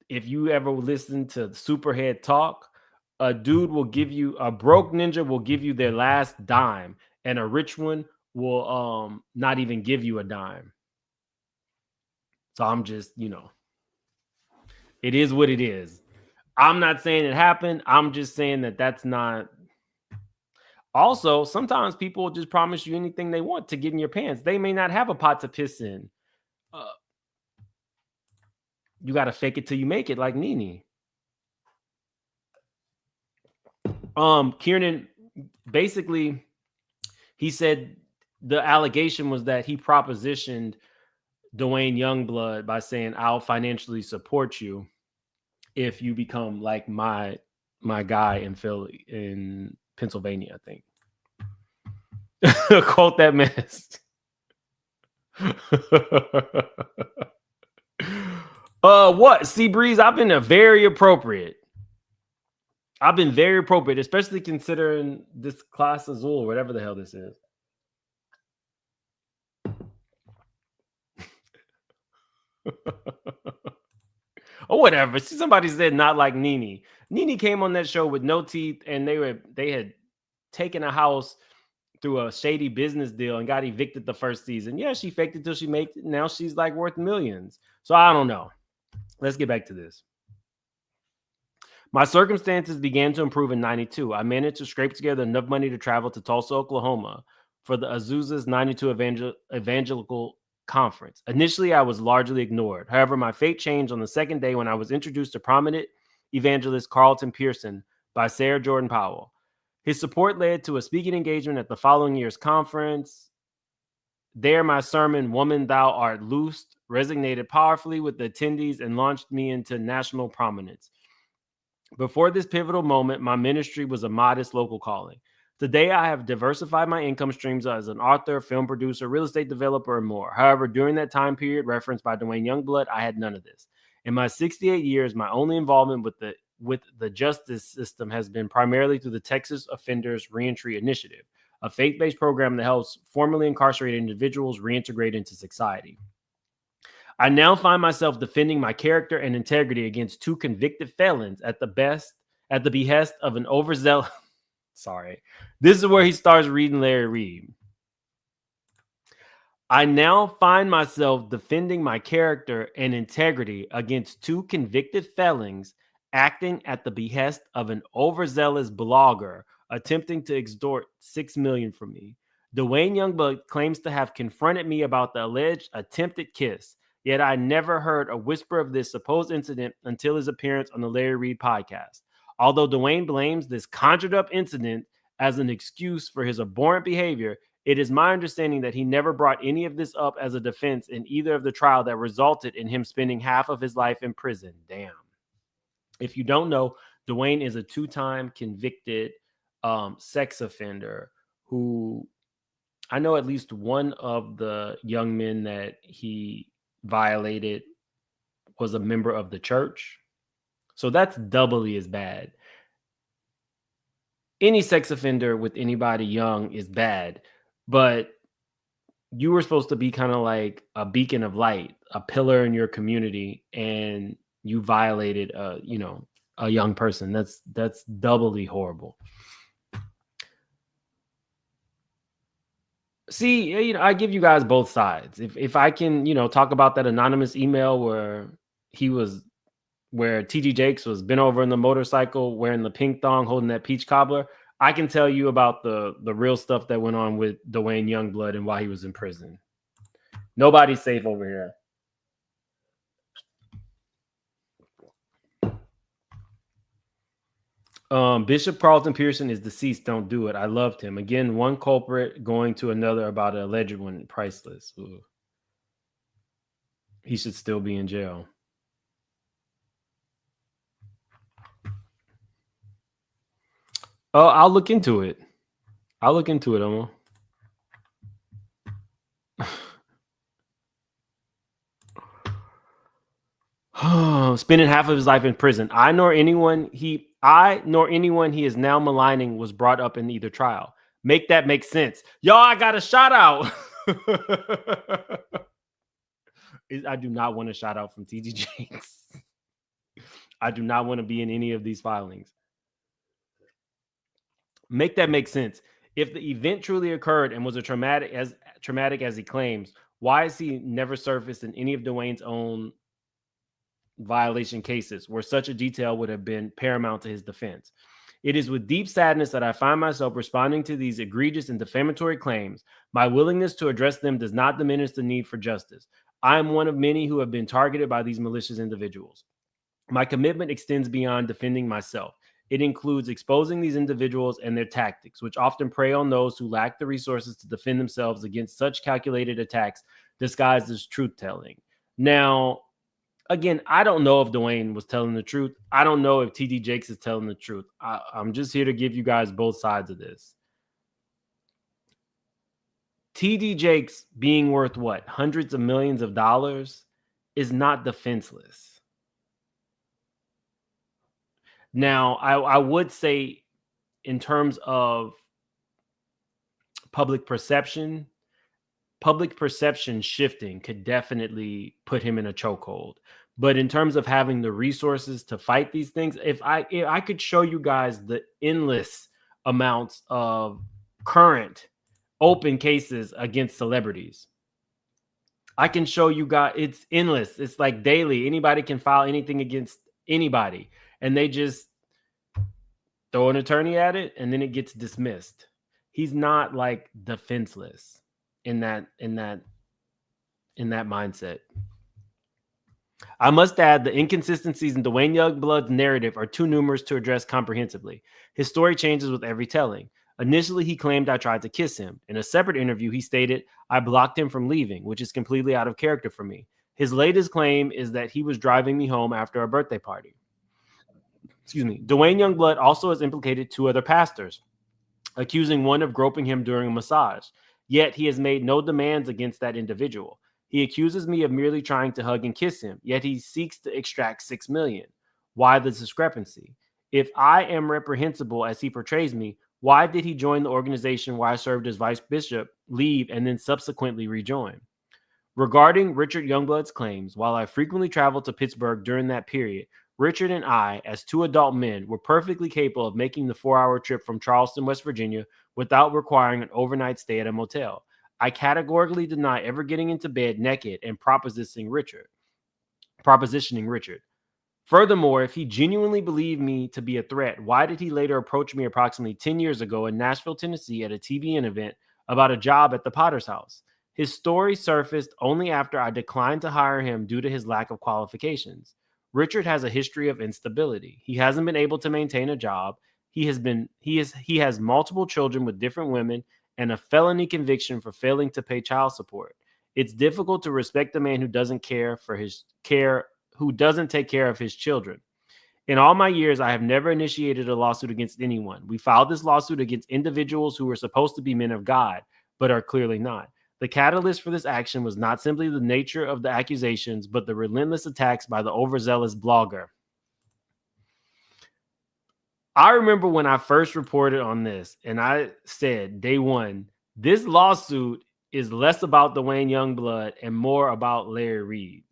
If you ever listen to Superhead talk, a broke ninja will give you their last dime, and a rich one will not even give you a dime. So I'm just, it is what it is. I'm not saying it happened. I'm just saying that that's not. Also, sometimes people just promise you anything they want to get in your pants. They may not have a pot to piss in. You got to fake it till you make it, like Nene. Kiernan, basically, he said the allegation was that he propositioned Dwayne Youngblood by saying, I'll financially support you if you become like my guy in Pennsylvania, I think. Quote that mess. What? Sea Breeze, I've been very appropriate. Especially considering this class Azul, whatever the hell this is. Or whatever. Somebody said not like Nene. Nene came on that show with no teeth, and they had taken a house through a shady business deal and got evicted the first season. Yeah, she faked it till she made it. Now she's like worth millions. So I don't know. Let's get back to this. My circumstances began to improve in 92. I managed to scrape together enough money to travel to Tulsa, Oklahoma for the Azusa's 92 Evangelical Conference. Initially, I was largely ignored. However, my fate changed on the second day when I was introduced to prominent evangelist Carlton Pearson by Sarah Jordan Powell. His support led to a speaking engagement at the following year's conference. There, my sermon, Woman, Thou Art Loosed, resonated powerfully with the attendees and launched me into national prominence. Before this pivotal moment, my ministry was a modest local calling. Today, I have diversified my income streams as an author, film producer, real estate developer, and more. However, during that time period referenced by Dwayne Youngblood, I had none of this. In my 68 years, my only involvement with the justice system has been primarily through the Texas Offenders Reentry Initiative, a faith-based program that helps formerly incarcerated individuals reintegrate into society. I now find myself defending my character and integrity against 2 convicted felons at the behest of an overzealous. Sorry. This is where he starts reading Larry Reed. I now find myself defending my character and integrity against 2 convicted felons acting at the behest of an overzealous blogger attempting to extort $6 million from me. Dwayne Youngblood claims to have confronted me about the alleged attempted kiss, yet I never heard a whisper of this supposed incident until his appearance on the Larry Reed podcast. Although Dwayne blames this conjured up incident as an excuse for his abhorrent behavior, it is my understanding that he never brought any of this up as a defense in either of the trial that resulted in him spending half of his life in prison. Damn. If you don't know, Dwayne is a 2-time convicted sex offender who I know at least one of the young men that he violated was a member of the church. So that's doubly as bad. Any sex offender with anybody young is bad, but you were supposed to be kind of like a beacon of light, a pillar in your community, and you violated a young person. That's doubly horrible. See, I give you guys both sides. If I can, talk about that anonymous email where TD Jakes was bent over in the motorcycle wearing the pink thong holding that peach cobbler, I can tell you about the real stuff that went on with Dwayne Youngblood and why he was in prison. Nobody's safe over here. Bishop Carlton Pearson is deceased. Don't do it. I loved him. Again, one culprit going to another about an alleged one. Priceless. Ooh. He should still be in jail. Oh, I'll look into it. Omo. Spending half of his life in prison. I nor anyone he is now maligning was brought up in either trial. Make that make sense. Y'all, I got a shout out. I do not want a shout out from TD Jakes. I do not want to be in any of these filings. Make that make sense. If the event truly occurred and was traumatic as he claims, why is he never surfaced in any of Dwayne's own violation cases where such a detail would have been paramount to his defense? It is with deep sadness that I find myself responding to these egregious and defamatory claims. My willingness to address them does not diminish the need for justice. I am one of many who have been targeted by these malicious individuals. My commitment extends beyond defending myself. It includes exposing these individuals and their tactics, which often prey on those who lack the resources to defend themselves against such calculated attacks disguised as truth-telling. Now, again, I don't know if Dwayne was telling the truth. I don't know if TD Jakes is telling the truth. I'm just here to give you guys both sides of this. TD Jakes being worth what? Hundreds of millions of dollars is not defenseless. Now, I would say in terms of public perception shifting could definitely put him in a chokehold. But in terms of having the resources to fight these things, if I could show you guys the endless amounts of current open cases against celebrities, I can show you guys, it's endless. It's like daily. Anybody can file anything against anybody, and they just throw an attorney at it, and then it gets dismissed. He's not like defenseless in that mindset. I must add, the inconsistencies in Dwayne Youngblood's narrative are too numerous to address comprehensively. His story changes with every telling. Initially, he claimed I tried to kiss him. In a separate interview, he stated, I blocked him from leaving, which is completely out of character for me. His latest claim is that he was driving me home after a birthday party. Dwayne Youngblood also has implicated 2 other pastors, accusing one of groping him during a massage. Yet he has made no demands against that individual. He accuses me of merely trying to hug and kiss him, yet he seeks to extract $6 million. Why the discrepancy? If I am reprehensible as he portrays me, why did he join the organization where I served as vice bishop, leave, and then subsequently rejoin? Regarding Richard Youngblood's claims, while I frequently traveled to Pittsburgh during that period, Richard and I, as two adult men, were perfectly capable of making the 4-hour trip from Charleston, West Virginia, without requiring an overnight stay at a motel. I categorically deny ever getting into bed naked and propositioning Richard. Furthermore, if he genuinely believed me to be a threat, why did he later approach me approximately 10 years ago in Nashville, Tennessee at a TBN event about a job at the Potter's House? His story surfaced only after I declined to hire him due to his lack of qualifications. Richard has a history of instability. He hasn't been able to maintain a job. He has multiple children with different women and a felony conviction for failing to pay child support. It's difficult to respect a man who doesn't take care of his children. In all my years, I have never initiated a lawsuit against anyone. We filed this lawsuit against individuals who were supposed to be men of God, but are clearly not. The catalyst for this action was not simply the nature of the accusations, but the relentless attacks by the overzealous blogger. I remember when I first reported on this, and I said, day one, this lawsuit is less about Dwayne Youngblood and more about Larry Reed.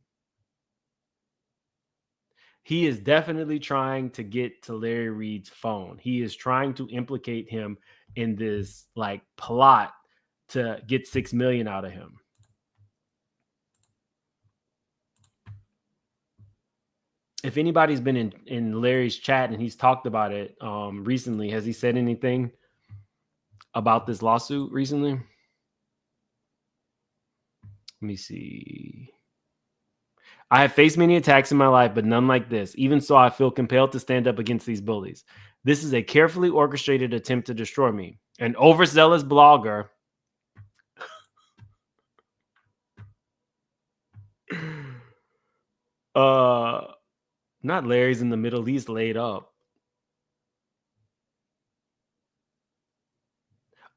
He is definitely trying to get to Larry Reed's phone. He is trying to implicate him in this plot to get $6 million out of him. If anybody's been in Larry's chat and he's talked about it recently, has he said anything about this lawsuit recently? Let me see. I have faced many attacks in my life, but none like this. Even so, I feel compelled to stand up against these bullies. This is a carefully orchestrated attempt to destroy me. An overzealous blogger not Larry's in the Middle East laid up.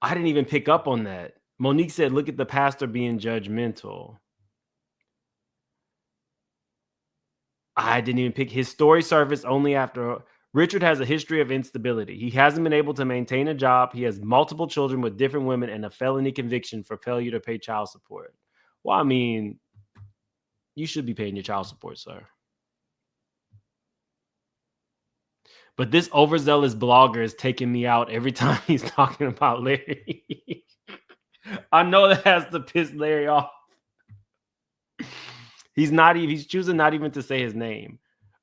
I didn't even pick up on that. Monique said, look at the pastor being judgmental. I didn't even pick. His story surfaced only after. Richard has a history of instability. He hasn't been able to maintain a job. He has multiple children with different women and a felony conviction for failure to pay child support. Well, I mean, you should be paying your child support, sir. But this overzealous blogger is taking me out every time he's talking about Larry. I know that has to piss Larry off. He's choosing not even to say his name.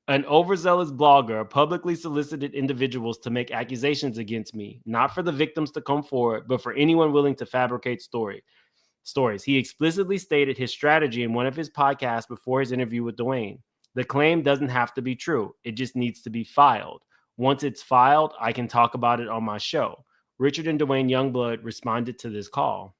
An overzealous blogger publicly solicited individuals to make accusations against me, not for the victims to come forward, but for anyone willing to fabricate stories. He explicitly stated his strategy in one of his podcasts before his interview with Dwayne. The claim doesn't have to be true. It just needs to be filed. Once it's filed, I can talk about it on my show. Richard and Dwayne Youngblood responded to this call.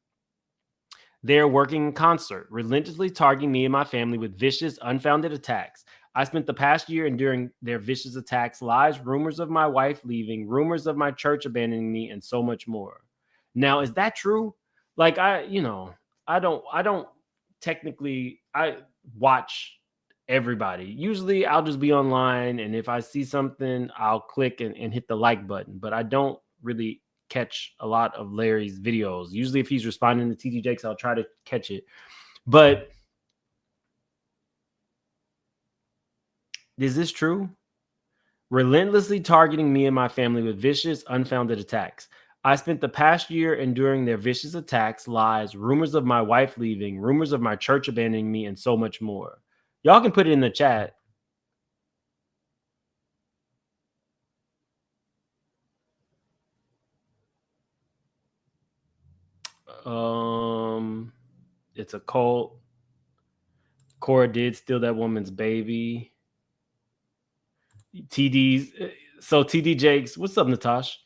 They are working in concert, relentlessly targeting me and my family with vicious, unfounded attacks. I spent the past year enduring their vicious attacks, lies, rumors of my wife leaving, rumors of my church abandoning me, and so much more. Now, is that true? I don't technically, I watch everybody. Usually I'll just be online, and if I see something, I'll click and hit the like button, but I don't really catch a lot of Larry's videos. Usually if he's responding to TD Jakes, I'll try to catch it. But is this true? Relentlessly targeting me and my family with vicious, unfounded attacks. I spent the past year enduring their vicious attacks, lies, rumors of my wife leaving, rumors of my church abandoning me, and so much more. Y'all can put it in the chat. It's a cult. Cora did steal that woman's baby. TD Jakes, what's up, Natasha?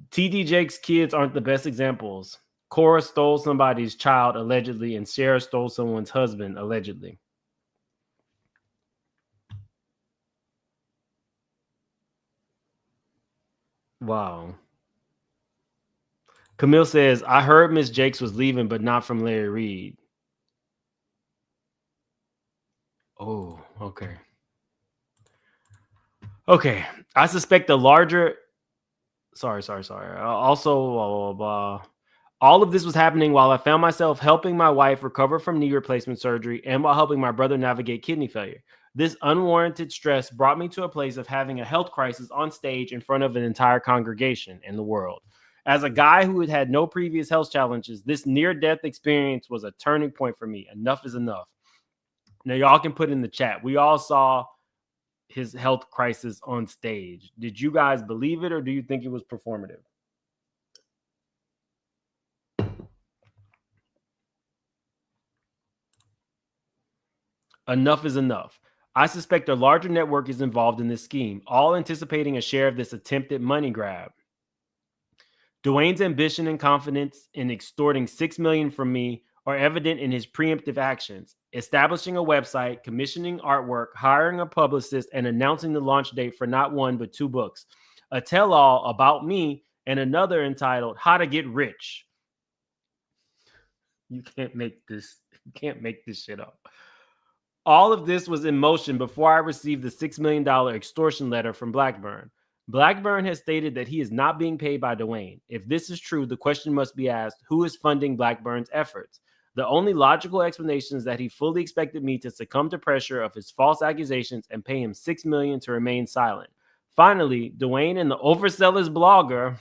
TD Jakes' kids aren't the best examples. Cora stole somebody's child allegedly, and Sarah stole someone's husband allegedly. Wow. Camille says, I heard Miss Jakes was leaving, but not from Larry Reed. Oh, okay. Okay. I suspect the larger... Sorry. Also, blah, blah, blah. All of this was happening while I found myself helping my wife recover from knee replacement surgery and while helping my brother navigate kidney failure. This unwarranted stress brought me to a place of having a health crisis on stage in front of an entire congregation in the world. As a guy who had had no previous health challenges, this near-death experience was a turning point for me. Enough is enough. Now, y'all can put in the chat. We all saw his health crisis on stage. Did you guys believe it, or do you think it was performative? Enough is enough. I suspect a larger network is involved in this scheme, all anticipating a share of this attempted money grab. Dwayne's ambition and confidence in extorting $6 million from me are evident in his preemptive actions, establishing a website, commissioning artwork, hiring a publicist, and announcing the launch date for not one but two books, a tell-all about me and another entitled How to Get Rich. You can't make this shit up. All of this was in motion before I received the $6 million extortion letter from Blackburn. Blackburn has stated that he is not being paid by Dwayne. If this is true, the question must be asked, who is funding Blackburn's efforts? The only logical explanation is that he fully expected me to succumb to pressure of his false accusations and pay him $6 million to remain silent. Finally, Dwayne and the overzealous blogger,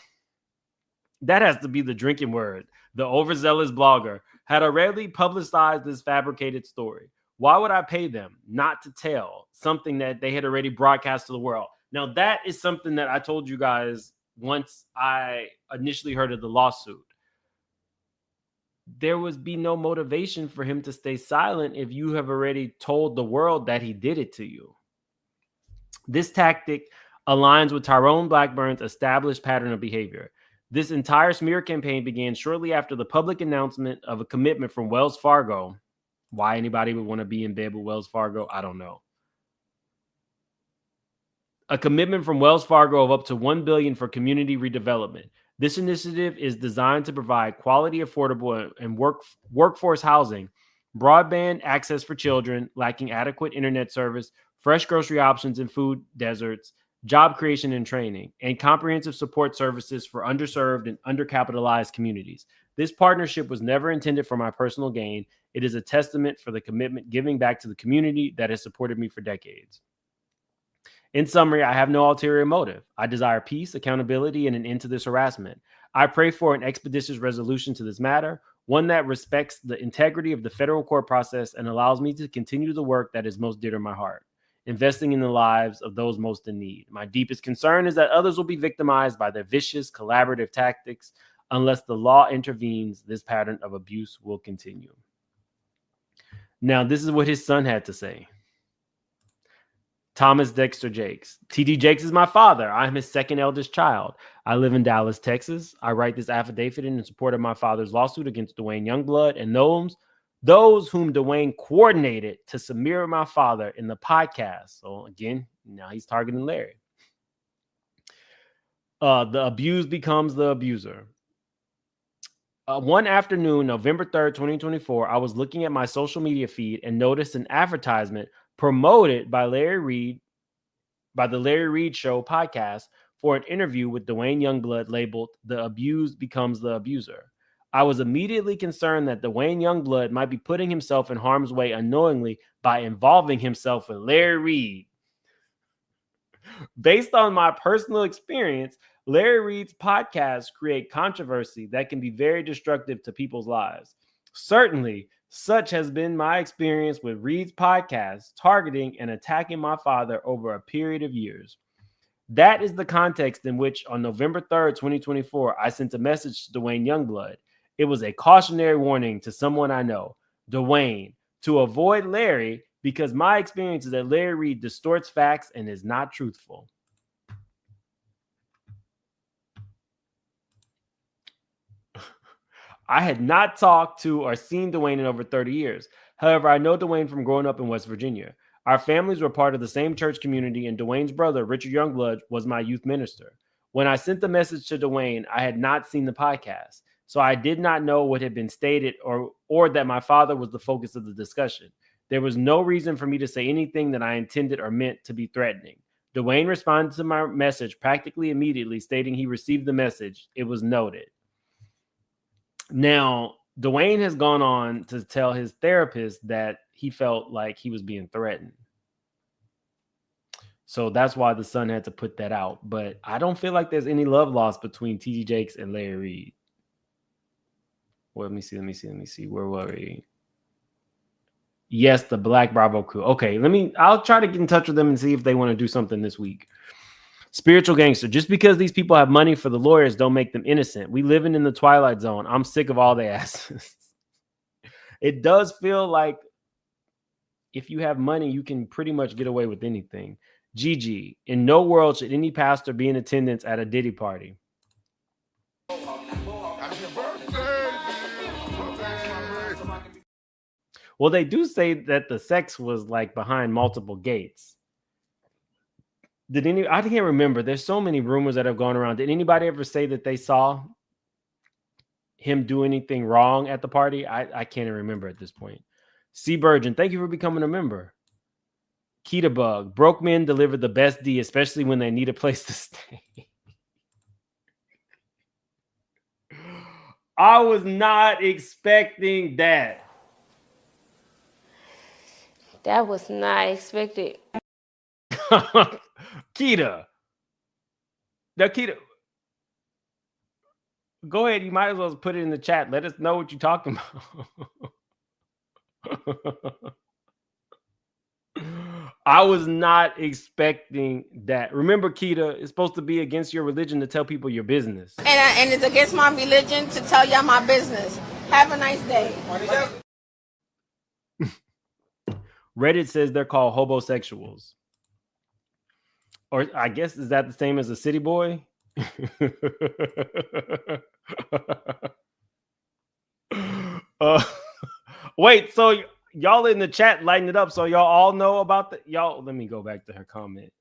that has to be the drinking word, the overzealous blogger, had already publicized this fabricated story. Why would I pay them not to tell something that they had already broadcast to the world? Now, that is something that I told you guys once I initially heard of the lawsuit. There would be no motivation for him to stay silent if you have already told the world that he did it to you. This tactic aligns with Tyrone Blackburn's established pattern of behavior. This entire smear campaign began shortly after the public announcement of a commitment from Wells Fargo. Why anybody would want to be in bed with Wells Fargo, I don't know. A commitment from Wells Fargo of up to $1 billion for community redevelopment. This initiative is designed to provide quality, affordable, and workforce housing, broadband access for children lacking adequate internet service, fresh grocery options in food deserts, job creation and training, and comprehensive support services for underserved and undercapitalized communities. This partnership was never intended for my personal gain. It is a testament for the commitment giving back to the community that has supported me for decades. In summary, I have no ulterior motive. I desire peace, accountability, and an end to this harassment. I pray for an expeditious resolution to this matter, one that respects the integrity of the federal court process and allows me to continue the work that is most dear to my heart, investing in the lives of those most in need. My deepest concern is that others will be victimized by their vicious, collaborative tactics. Unless the law intervenes, this pattern of abuse will continue. Now, this is what his son had to say. Thomas Dexter Jakes. TD Jakes is my father. I am his second eldest child. I live in Dallas, Texas. I write this affidavit in support of my father's lawsuit against Dwayne Youngblood and those whom Dwayne coordinated to smear my father in the podcast. So again, now he's targeting Larry. The abused becomes the abuser. One afternoon, November 3rd, 2024, I was looking at my social media feed and noticed an advertisement promoted by the Larry Reed Show podcast for an interview with Dwayne Youngblood labeled "The Abused Becomes the Abuser." I was immediately concerned that Dwayne Youngblood might be putting himself in harm's way unknowingly by involving himself with Larry Reed. Based on my personal experience, Larry Reed's podcasts create controversy that can be very destructive to people's lives. Certainly, such has been my experience with Reed's podcast targeting and attacking my father over a period of years. That is the context in which on November 3rd, 2024, I sent a message to Dwayne Youngblood. It was a cautionary warning to someone I know, Dwayne, to avoid Larry because my experience is that Larry Reed distorts facts and is not truthful. I had not talked to or seen Dwayne in over 30 years. However, I know Dwayne from growing up in West Virginia. Our families were part of the same church community, and Dwayne's brother, Richard Youngblood, was my youth minister. When I sent the message to Dwayne, I had not seen the podcast, so I did not know what had been stated or that my father was the focus of the discussion. There was no reason for me to say anything that I intended or meant to be threatening. Dwayne responded to my message practically immediately, stating he received the message. It was noted. Now, Dwayne has gone on to tell his therapist that he felt like he was being threatened. So that's why the Sun had to put that out. But I don't feel like there's any love lost between TD Jakes and Larry Reid. Well, let me see. Where were we? Yes, the Black Bravo crew. Okay, I'll try to get in touch with them and see if they want to do something this week. Spiritual gangster. Just because these people have money for the lawyers don't make them innocent. We living in the Twilight Zone. I'm sick of all the asses. It does feel like if you have money, you can pretty much get away with anything. Gigi, in no world should any pastor be in attendance at a Diddy party. Well, they do say that the sex was like behind multiple gates. I can't remember. There's so many rumors that have gone around. Did anybody ever say that they saw him do anything wrong at the party? I can't even remember at this point. C. Burgeon, thank you for becoming a member. Keita Bug, broke men deliver the best D, especially when they need a place to stay. I was not expecting that. That was not expected. Keita. Now, Keita, go ahead. You might as well put it in the chat. Let us know what you're talking about. I was not expecting that. Remember, Keita, it's supposed to be against your religion to tell people your business. And it's against my religion to tell y'all my business. Have a nice day. Reddit says they're called homosexuals. Or I guess, is that the same as a city boy? Wait, so y'all in the chat lighting it up, so y'all all know about let me go back to her comment.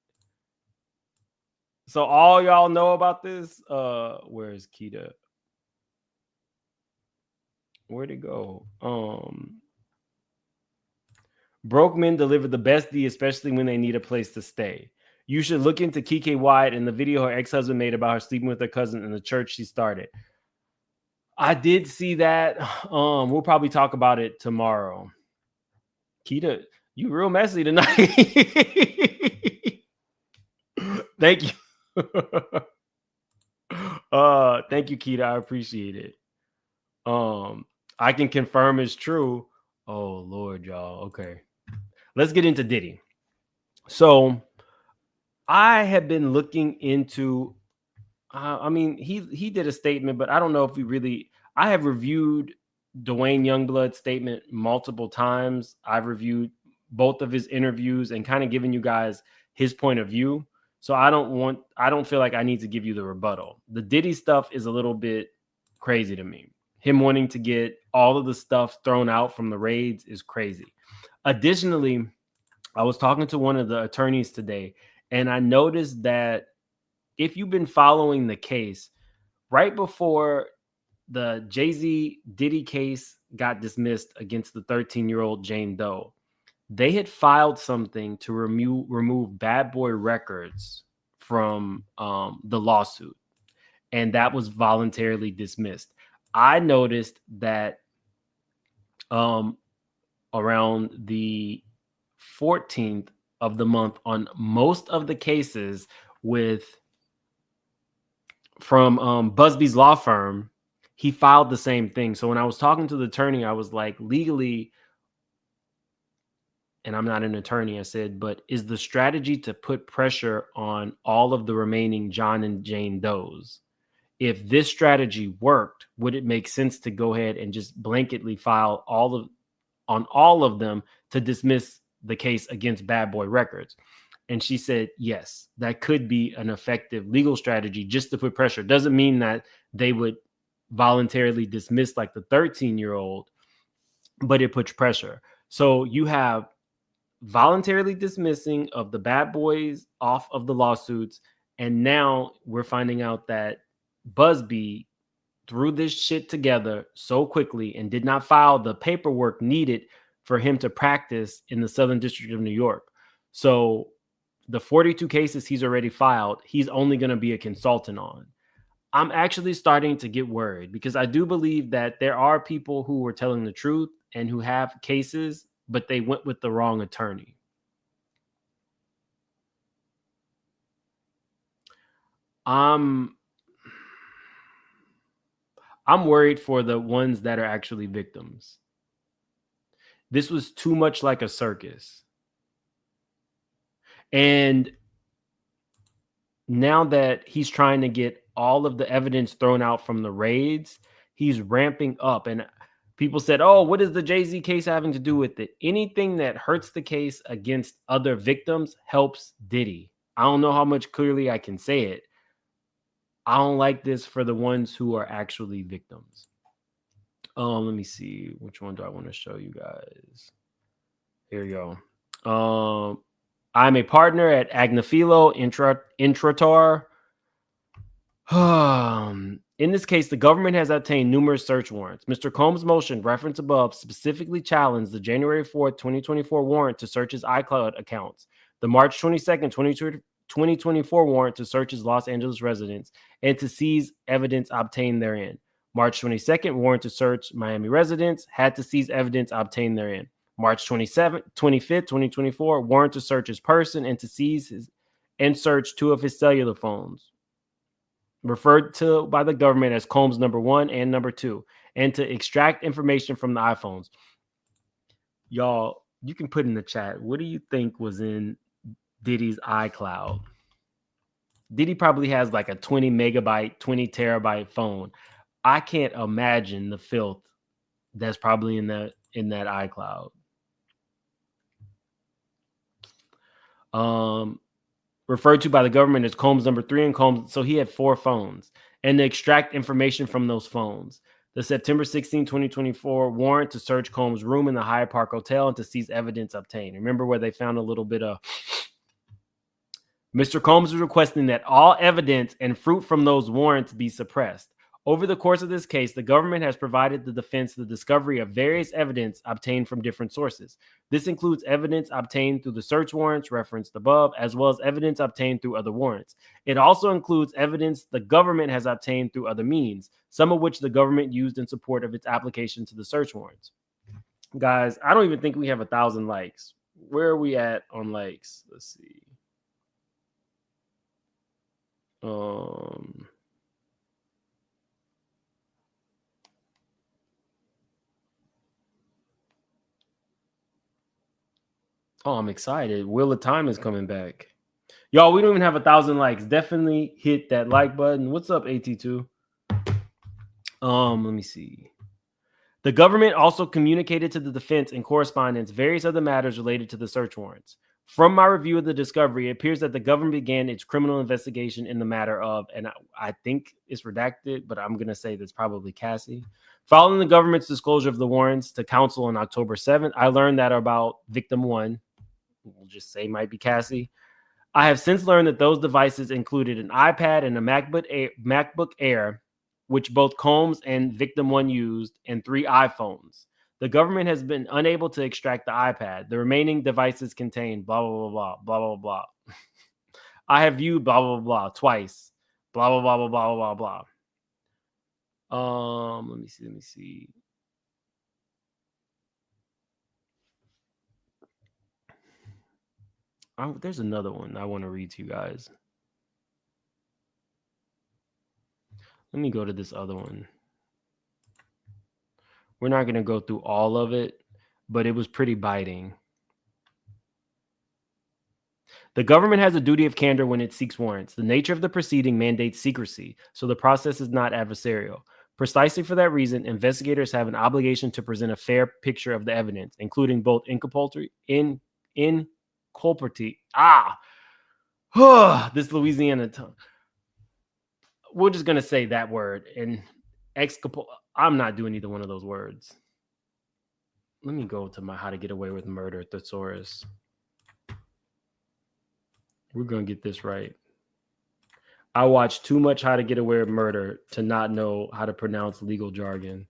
So all y'all know about this? Where's Keita? Where'd it go? Broke men deliver the best D, especially when they need a place to stay. You should look into Keke Wyatt and the video her ex-husband made about her sleeping with her cousin in the church she started. I did see that. We'll probably talk about it tomorrow. Keita, you real messy tonight. Thank you. Thank you, Keita. I appreciate it. I can confirm it's true. Oh Lord, y'all. Okay. Let's get into Diddy. So I have been looking into he did a statement, but I don't know if I have reviewed Dwayne Youngblood's statement multiple times. I've reviewed both of his interviews and kind of given you guys his point of view. So I don't feel like I need to give you the rebuttal. The Diddy stuff is a little bit crazy to me. Him wanting to get all of the stuff thrown out from the raids is crazy. Additionally, I was talking to one of the attorneys today, and I noticed that if you've been following the case, right before the Jay-Z Diddy case got dismissed against the 13-year-old Jane Doe, they had filed something to remove Bad Boy Records from the lawsuit, and that was voluntarily dismissed. I noticed that around the 14th of the month on most of the cases from Busby's law firm, he filed the same thing. So when I was talking to the attorney, I was like, legally, and I'm not an attorney, I said, but is the strategy to put pressure on all of the remaining John and Jane Does? If this strategy worked, would it make sense to go ahead and just blanketly file on all of them to dismiss the case against Bad Boy Records? And she said, yes, that could be an effective legal strategy just to put pressure. Doesn't mean that they would voluntarily dismiss like the 13-year-old, but it puts pressure. So you have voluntarily dismissing of the Bad Boys off of the lawsuits. And now we're finding out that Busby threw this shit together so quickly and did not file the paperwork needed for him to practice in the Southern District of New York. So the 42 cases he's already filed, he's only going to be a consultant on. I'm actually starting to get worried because I do believe that there are people who were telling the truth and who have cases, but they went with the wrong attorney. I'm worried for the ones that are actually victims. This was too much like a circus. And now that he's trying to get all of the evidence thrown out from the raids, he's ramping up. And people said, oh, what is the Jay-Z case having to do with it? Anything that hurts the case against other victims helps Diddy. I don't know how much clearly I can say it. I don't like this for the ones who are actually victims. Let me see. Which one do I want to show you guys? Here you go. I'm a partner at Agnafilo Intrator. In this case, the government has obtained numerous search warrants. Mr. Combs' motion referenced above specifically challenged the January 4th, 2024 warrant to search his iCloud accounts, the March 22nd, 2024 warrant to search his Los Angeles residence and to seize evidence obtained therein. March 22nd warrant to search Miami residence, had to seize evidence obtained therein. March 25th, 2024 warrant to search his person and to seize his and search 2 of his cellular phones, referred to by the government as Combs number 1 and number 2, and to extract information from the iPhones. Y'all, you can put in the chat, what do you think was in Diddy's iCloud? Diddy probably has like a 20 megabyte, 20 terabyte phone. I can't imagine the filth that's probably in that iCloud. Referred to by the government as Combs number 3 and Combs. So he had 4 phones, and to extract information from those phones. The September 16, 2024 warrant to search Combs' room in the Hyatt Park Hotel and to seize evidence obtained. Remember where they found a little bit of... Mr. Combs is requesting that all evidence and fruit from those warrants be suppressed. Over the course of this case, the government has provided the defense the discovery of various evidence obtained from different sources. This includes evidence obtained through the search warrants referenced above, as well as evidence obtained through other warrants. It also includes evidence the government has obtained through other means, some of which the government used in support of its application to the search warrants. Guys, I don't even think we have 1,000 likes. Where are we at on likes? Let's see. Oh, I'm excited. Wheel of Time is coming back. Y'all, we don't even have 1,000 likes. Definitely hit that like button. What's up, AT2? Let me see. The government also communicated to the defense in correspondence various other matters related to the search warrants. From my review of the discovery, it appears that the government began its criminal investigation in the matter of, and I think it's redacted, but I'm going to say that's probably Cassie. Following the government's disclosure of the warrants to counsel on October 7th, I learned that about victim 1, we'll just say might be Cassie. I have since learned that those devices included an iPad and a MacBook Air, which both Combs and victim 1 used, and 3 iPhones. The government has been unable to extract the iPad. The remaining devices contain blah, blah, blah, blah, blah, blah, blah. I have viewed blah, blah, blah, blah twice. Blah, blah, blah, blah, blah, blah, blah. Let me see. There's another one I want to read to you guys. Let me go to this other one. We're not going to go through all of it, but it was pretty biting. The government has a duty of candor when it seeks warrants. The nature of the proceeding mandates secrecy, so the process is not adversarial. Precisely for that reason, investigators have an obligation to present a fair picture of the evidence, including both inculpatory. This Louisiana tongue. We're just going to say that word. And I'm not doing either one of those words. Let me go to my How to Get Away with Murder thesaurus. We're going to get this right. I watched too much How to Get Away with Murder to not know how to pronounce legal jargon.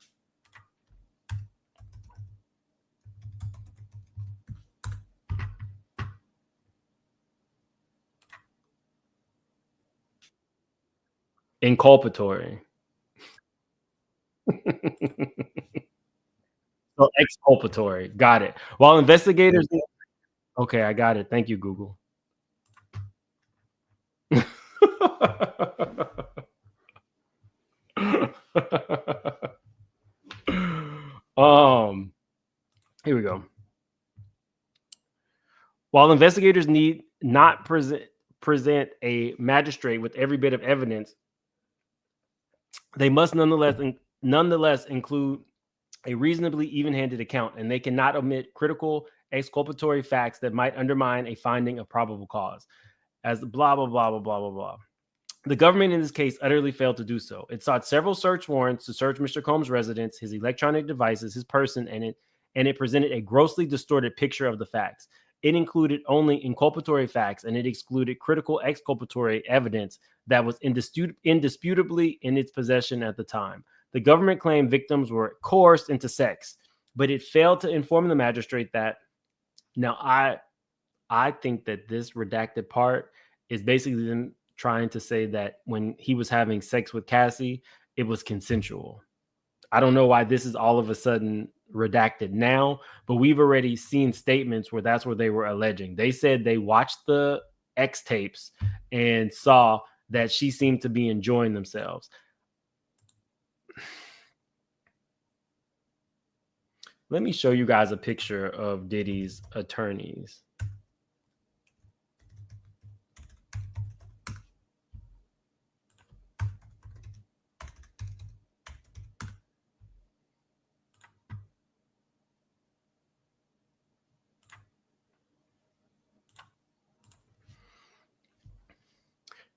Inculpatory. So exculpatory. Got it. While investigators. Okay, I got it. Thank you, Google. Here we go. While investigators need not present a magistrate with every bit of evidence, they must nonetheless include a reasonably even-handed account, and they cannot omit critical exculpatory facts that might undermine a finding of probable cause. As blah blah blah blah blah blah blah. The government in this case utterly failed to do so. It sought several search warrants to search Mr. Combs' residence, his electronic devices, his person, and it presented a grossly distorted picture of the facts. It included only inculpatory facts, and it excluded critical exculpatory evidence that was indisputably in its possession at the time. The government claimed victims were coerced into sex, but it failed to inform the magistrate that. Now, I think that this redacted part is basically them trying to say that when he was having sex with Cassie, it was consensual. I don't know why this is all of a sudden redacted now, but we've already seen statements where that's what they were alleging. They said they watched the X tapes and saw that she seemed to be enjoying themselves. Let me show you guys a picture of Diddy's attorneys.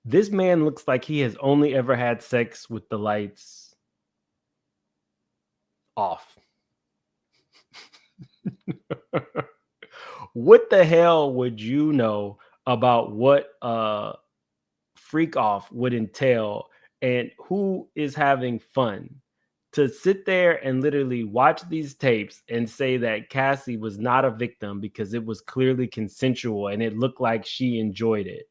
This man looks like he has only ever had sex with the lights off. What the hell would you know about what a freak off would entail, and who is having fun? To sit there and literally watch these tapes and say that Cassie was not a victim because it was clearly consensual and it looked like she enjoyed it.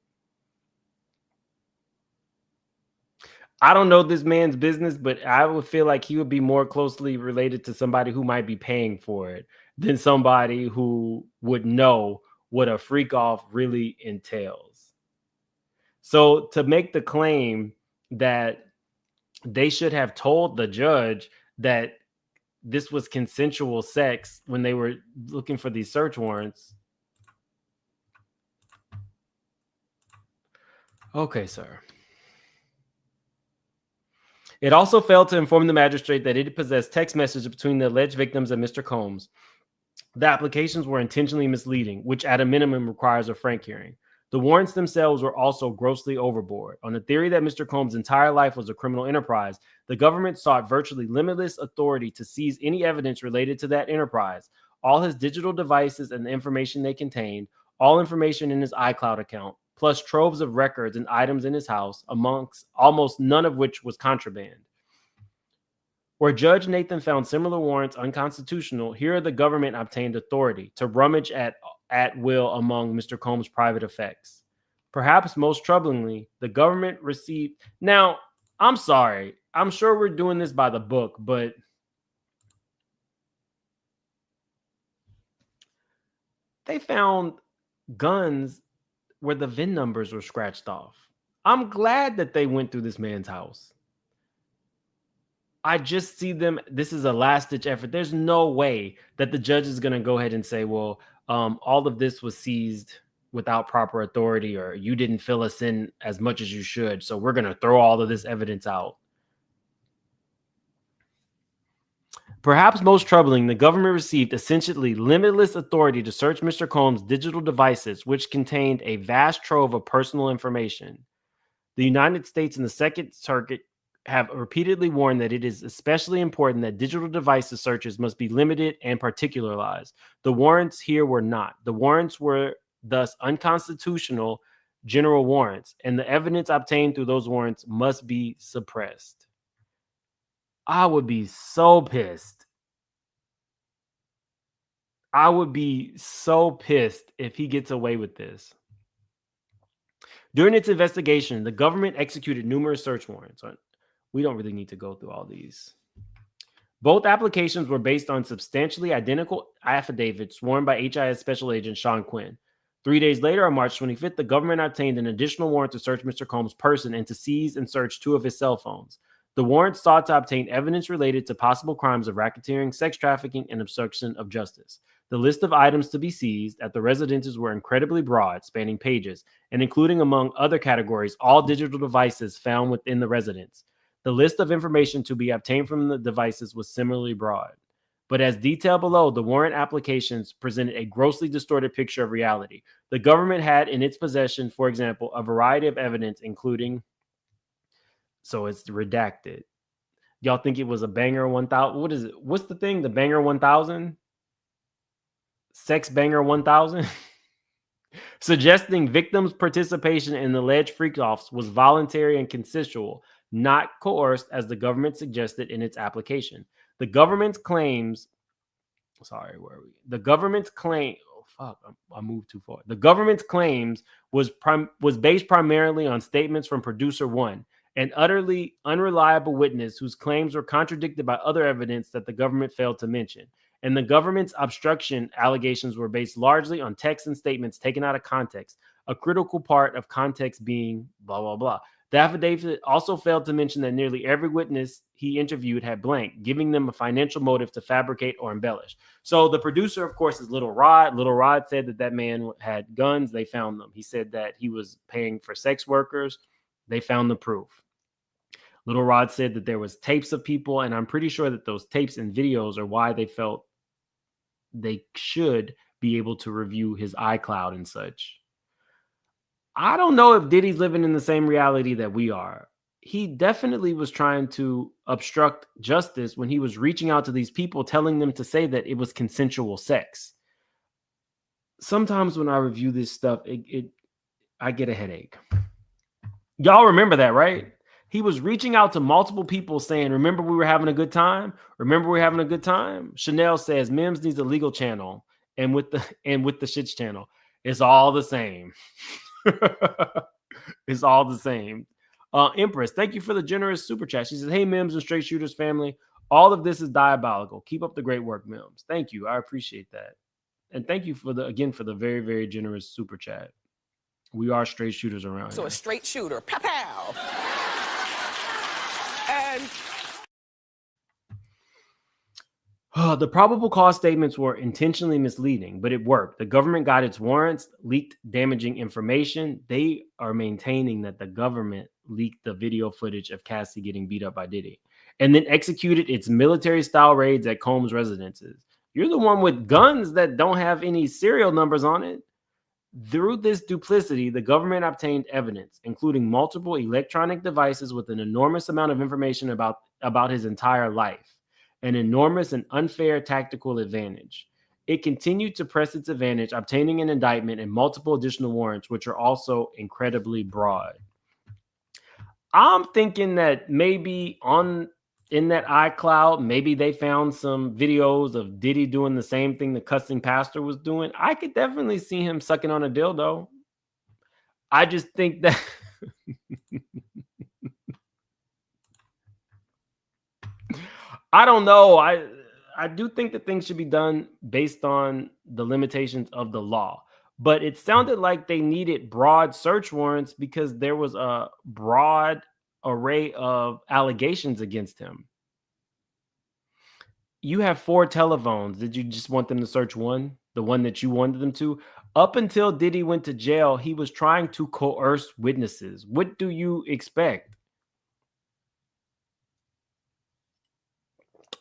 I don't know this man's business, but I would feel like he would be more closely related to somebody who might be paying for it than somebody who would know what a freak off really entails. So to make the claim that they should have told the judge that this was consensual sex when they were looking for these search warrants. Okay, sir. It also failed to inform the magistrate that it possessed text messages between the alleged victims and Mr. Combs. The applications were intentionally misleading, which at a minimum requires a frank hearing. The warrants themselves were also grossly overboard. On the theory that Mr. Combs' entire life was a criminal enterprise, the government sought virtually limitless authority to seize any evidence related to that enterprise, all his digital devices and the information they contained, all information in his iCloud account, plus troves of records and items in his house, amongst almost none of which was contraband. Where Judge Nathan found similar warrants unconstitutional, here the government obtained authority to rummage at will among Mr. Combs' private effects. Perhaps most troublingly, the government received... Now, I'm sorry. I'm sure we're doing this by the book, but they found guns where the VIN numbers were scratched off. I'm glad that they went through this man's house. I just see them. This is a last-ditch effort. There's no way that the judge is going to go ahead and say, well, all of this was seized without proper authority, or you didn't fill us in as much as you should, so we're going to throw all of this evidence out. Perhaps most troubling, the government received essentially limitless authority to search Mr. Combs' digital devices, which contained a vast trove of personal information. The United States and the Second Circuit have repeatedly warned that it is especially important that digital devices searches must be limited and particularized. The warrants here were not. The warrants were thus unconstitutional general warrants, and the evidence obtained through those warrants must be suppressed. I would be so pissed. I would be so pissed if he gets away with this. During its investigation, the government executed numerous search warrants. We don't really need to go through all these. Both applications were based on substantially identical affidavits sworn by HIS Special Agent Sean Quinn. 3 days later, on March 25th, the government obtained an additional warrant to search Mr. Combs' person and to seize and search 2 of his cell phones. The warrant sought to obtain evidence related to possible crimes of racketeering, sex trafficking, and obstruction of justice. The list of items to be seized at the residences were incredibly broad, spanning pages, and including, among other categories, all digital devices found within the residence. The list of information to be obtained from the devices was similarly broad. But as detailed below, the warrant applications presented a grossly distorted picture of reality. The government had in its possession, for example, a variety of evidence, including, so it's redacted. Y'all think it was a banger 1000? What is it? What's the thing? The banger 1000? Sex banger 1000? Suggesting victims' participation in the alleged freak-offs was voluntary and consensual, not coerced as the government suggested in its application. The government's claims, The government's claim, I moved too far. The government's claims was based primarily on statements from producer 1, an utterly unreliable witness whose claims were contradicted by other evidence that the government failed to mention. And the government's obstruction allegations were based largely on texts and statements taken out of context, a critical part of context being blah, blah, blah. The affidavit also failed to mention that nearly every witness he interviewed had blank, giving them a financial motive to fabricate or embellish. So the producer, of course, is Little Rod. Little Rod said that that man had guns. They found them. He said that he was paying for sex workers. They found the proof. Little Rod said that there was tapes of people, and I'm pretty sure that those tapes and videos are why they felt they should be able to review his iCloud and such. I don't know if Diddy's living in the same reality that we are. He definitely was trying to obstruct justice when he was reaching out to these people, telling them to say that it was consensual sex. Sometimes when I review this stuff, I get a headache. Y'all remember that, right? He was reaching out to multiple people saying, remember we were having a good time? Remember we were having a good time? Chanel says Mims needs a legal channel, and with the shits channel, it's all the same. It's all the same. Empress, thank you for the generous super chat. She says, hey, Mims and Straight Shooters family, all of this is diabolical. Keep up the great work, Mims. Thank you. I appreciate that. And thank you for the very, very generous super chat. We are straight shooters around here. So a straight shooter. Pow, pow. And the probable cause statements were intentionally misleading, but it worked. The government got its warrants, leaked damaging information. They are maintaining that the government leaked the video footage of Cassie getting beat up by Diddy and then executed its military-style raids at Combs' residences. You're the one with guns that don't have any serial numbers on it. Through this duplicity, the government obtained evidence, including multiple electronic devices with an enormous amount of information about his entire life, an enormous and unfair tactical advantage. It continued to press its advantage, obtaining an indictment and multiple additional warrants, which are also incredibly broad. I'm thinking that maybe in that iCloud, maybe they found some videos of Diddy doing the same thing the cussing pastor was doing. I could definitely see him sucking on a dildo. I just think that I don't know. I do think that things should be done based on the limitations of the law. But it sounded like they needed broad search warrants because there was a broad array of allegations against him. You have 4 telephones. Did you just want them to search one? The one that you wanted them to? Up until Diddy went to jail, he was trying to coerce witnesses. What do you expect?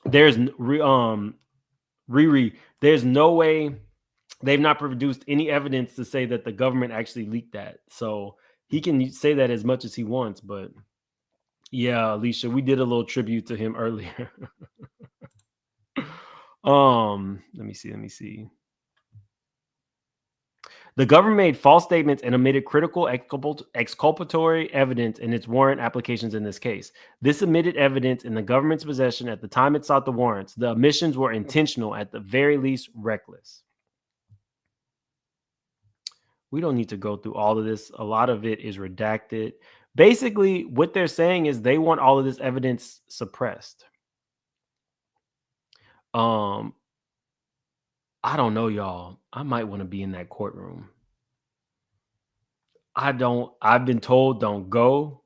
There's Riri, there's no way they've not produced any evidence to say that the government actually leaked that. So he can say that as much as he wants, but yeah, Alicia, we did a little tribute to him earlier. Let me see. The government made false statements and omitted critical exculpatory evidence in its warrant applications in this case. This omitted evidence in the government's possession at the time it sought the warrants. The omissions were intentional, at the very least reckless. We don't need to go through all of this. A lot of it is redacted. Basically, what they're saying is they want all of this evidence suppressed. I don't know, y'all. I might want to be in that courtroom. I've been told don't go,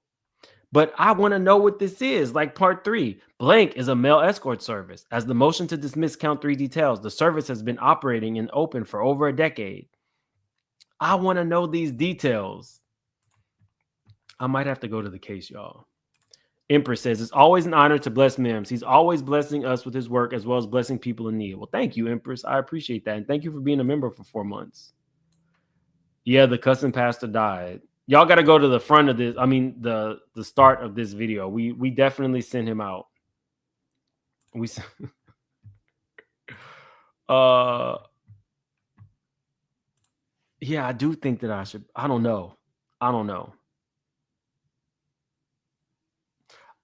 but I want to know what this is. Like part 3, blank is a male escort service. As the motion to dismiss count 3 details, the service has been operating and open for over a decade. I want to know these details. I might have to go to the case, y'all. Empress says, it's always an honor to bless Mims. He's always blessing us with his work as well as blessing people in need. Well, thank you, Empress. I appreciate that. And thank you for being a member for 4 months. Yeah, the cussing pastor died. Y'all got to go to the front of this. I mean, the start of this video. We definitely sent him out. We yeah, I do think that I should. I don't know. I don't know.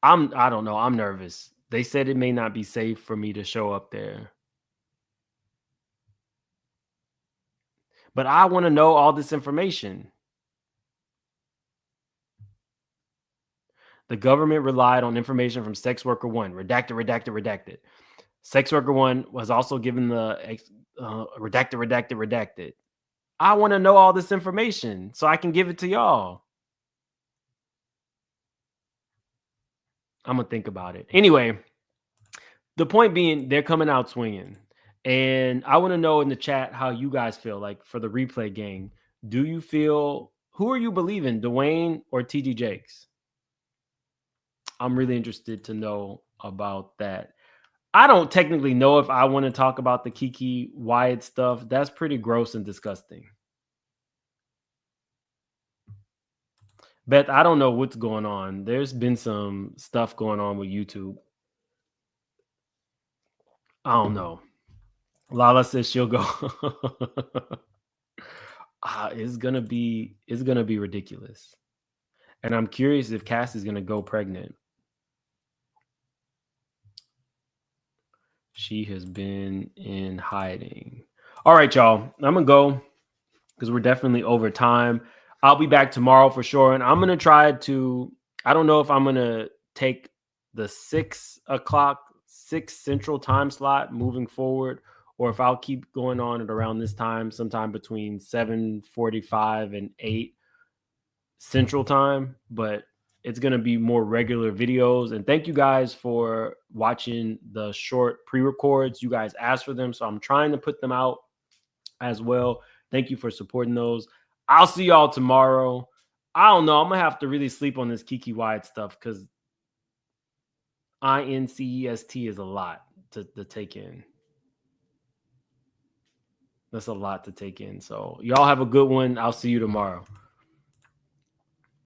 I'm nervous. They said it may not be safe for me to show up there. But I want to know all this information. The government relied on information from sex worker 1. Redacted. Sex worker 1 was also given the redacted. I want to know all this information so I can give it to y'all. I'm going to think about it. Anyway, the point being, they're coming out swinging. And I want to know in the chat how you guys feel. Like for the replay gang, do you feel, who are you believing, Dwayne or TD Jakes? I'm really interested to know about that. I don't technically know if I want to talk about the Keke Wyatt stuff. That's pretty gross and disgusting. Beth, I don't know what's going on. There's been some stuff going on with YouTube. I don't know. Lala says she'll go. It's gonna be ridiculous. And I'm curious if Cassie's gonna go pregnant. She has been in hiding. All right, y'all. I'm gonna go because we're definitely over time. I'll be back tomorrow for sure. And I'm going to try to, I don't know if I'm going to take the 6 Central time slot moving forward, or if I'll keep going on at around this time, sometime between 7:45 and 8 Central time. But it's going to be more regular videos. And thank you guys for watching the short pre-records. You guys asked for them, so I'm trying to put them out as well. Thank you for supporting those. I'll see y'all tomorrow. I don't know. I'm going to have to really sleep on this Keke Wyatt stuff because INCEST is a lot to take in. That's a lot to take in. So y'all have a good one. I'll see you tomorrow.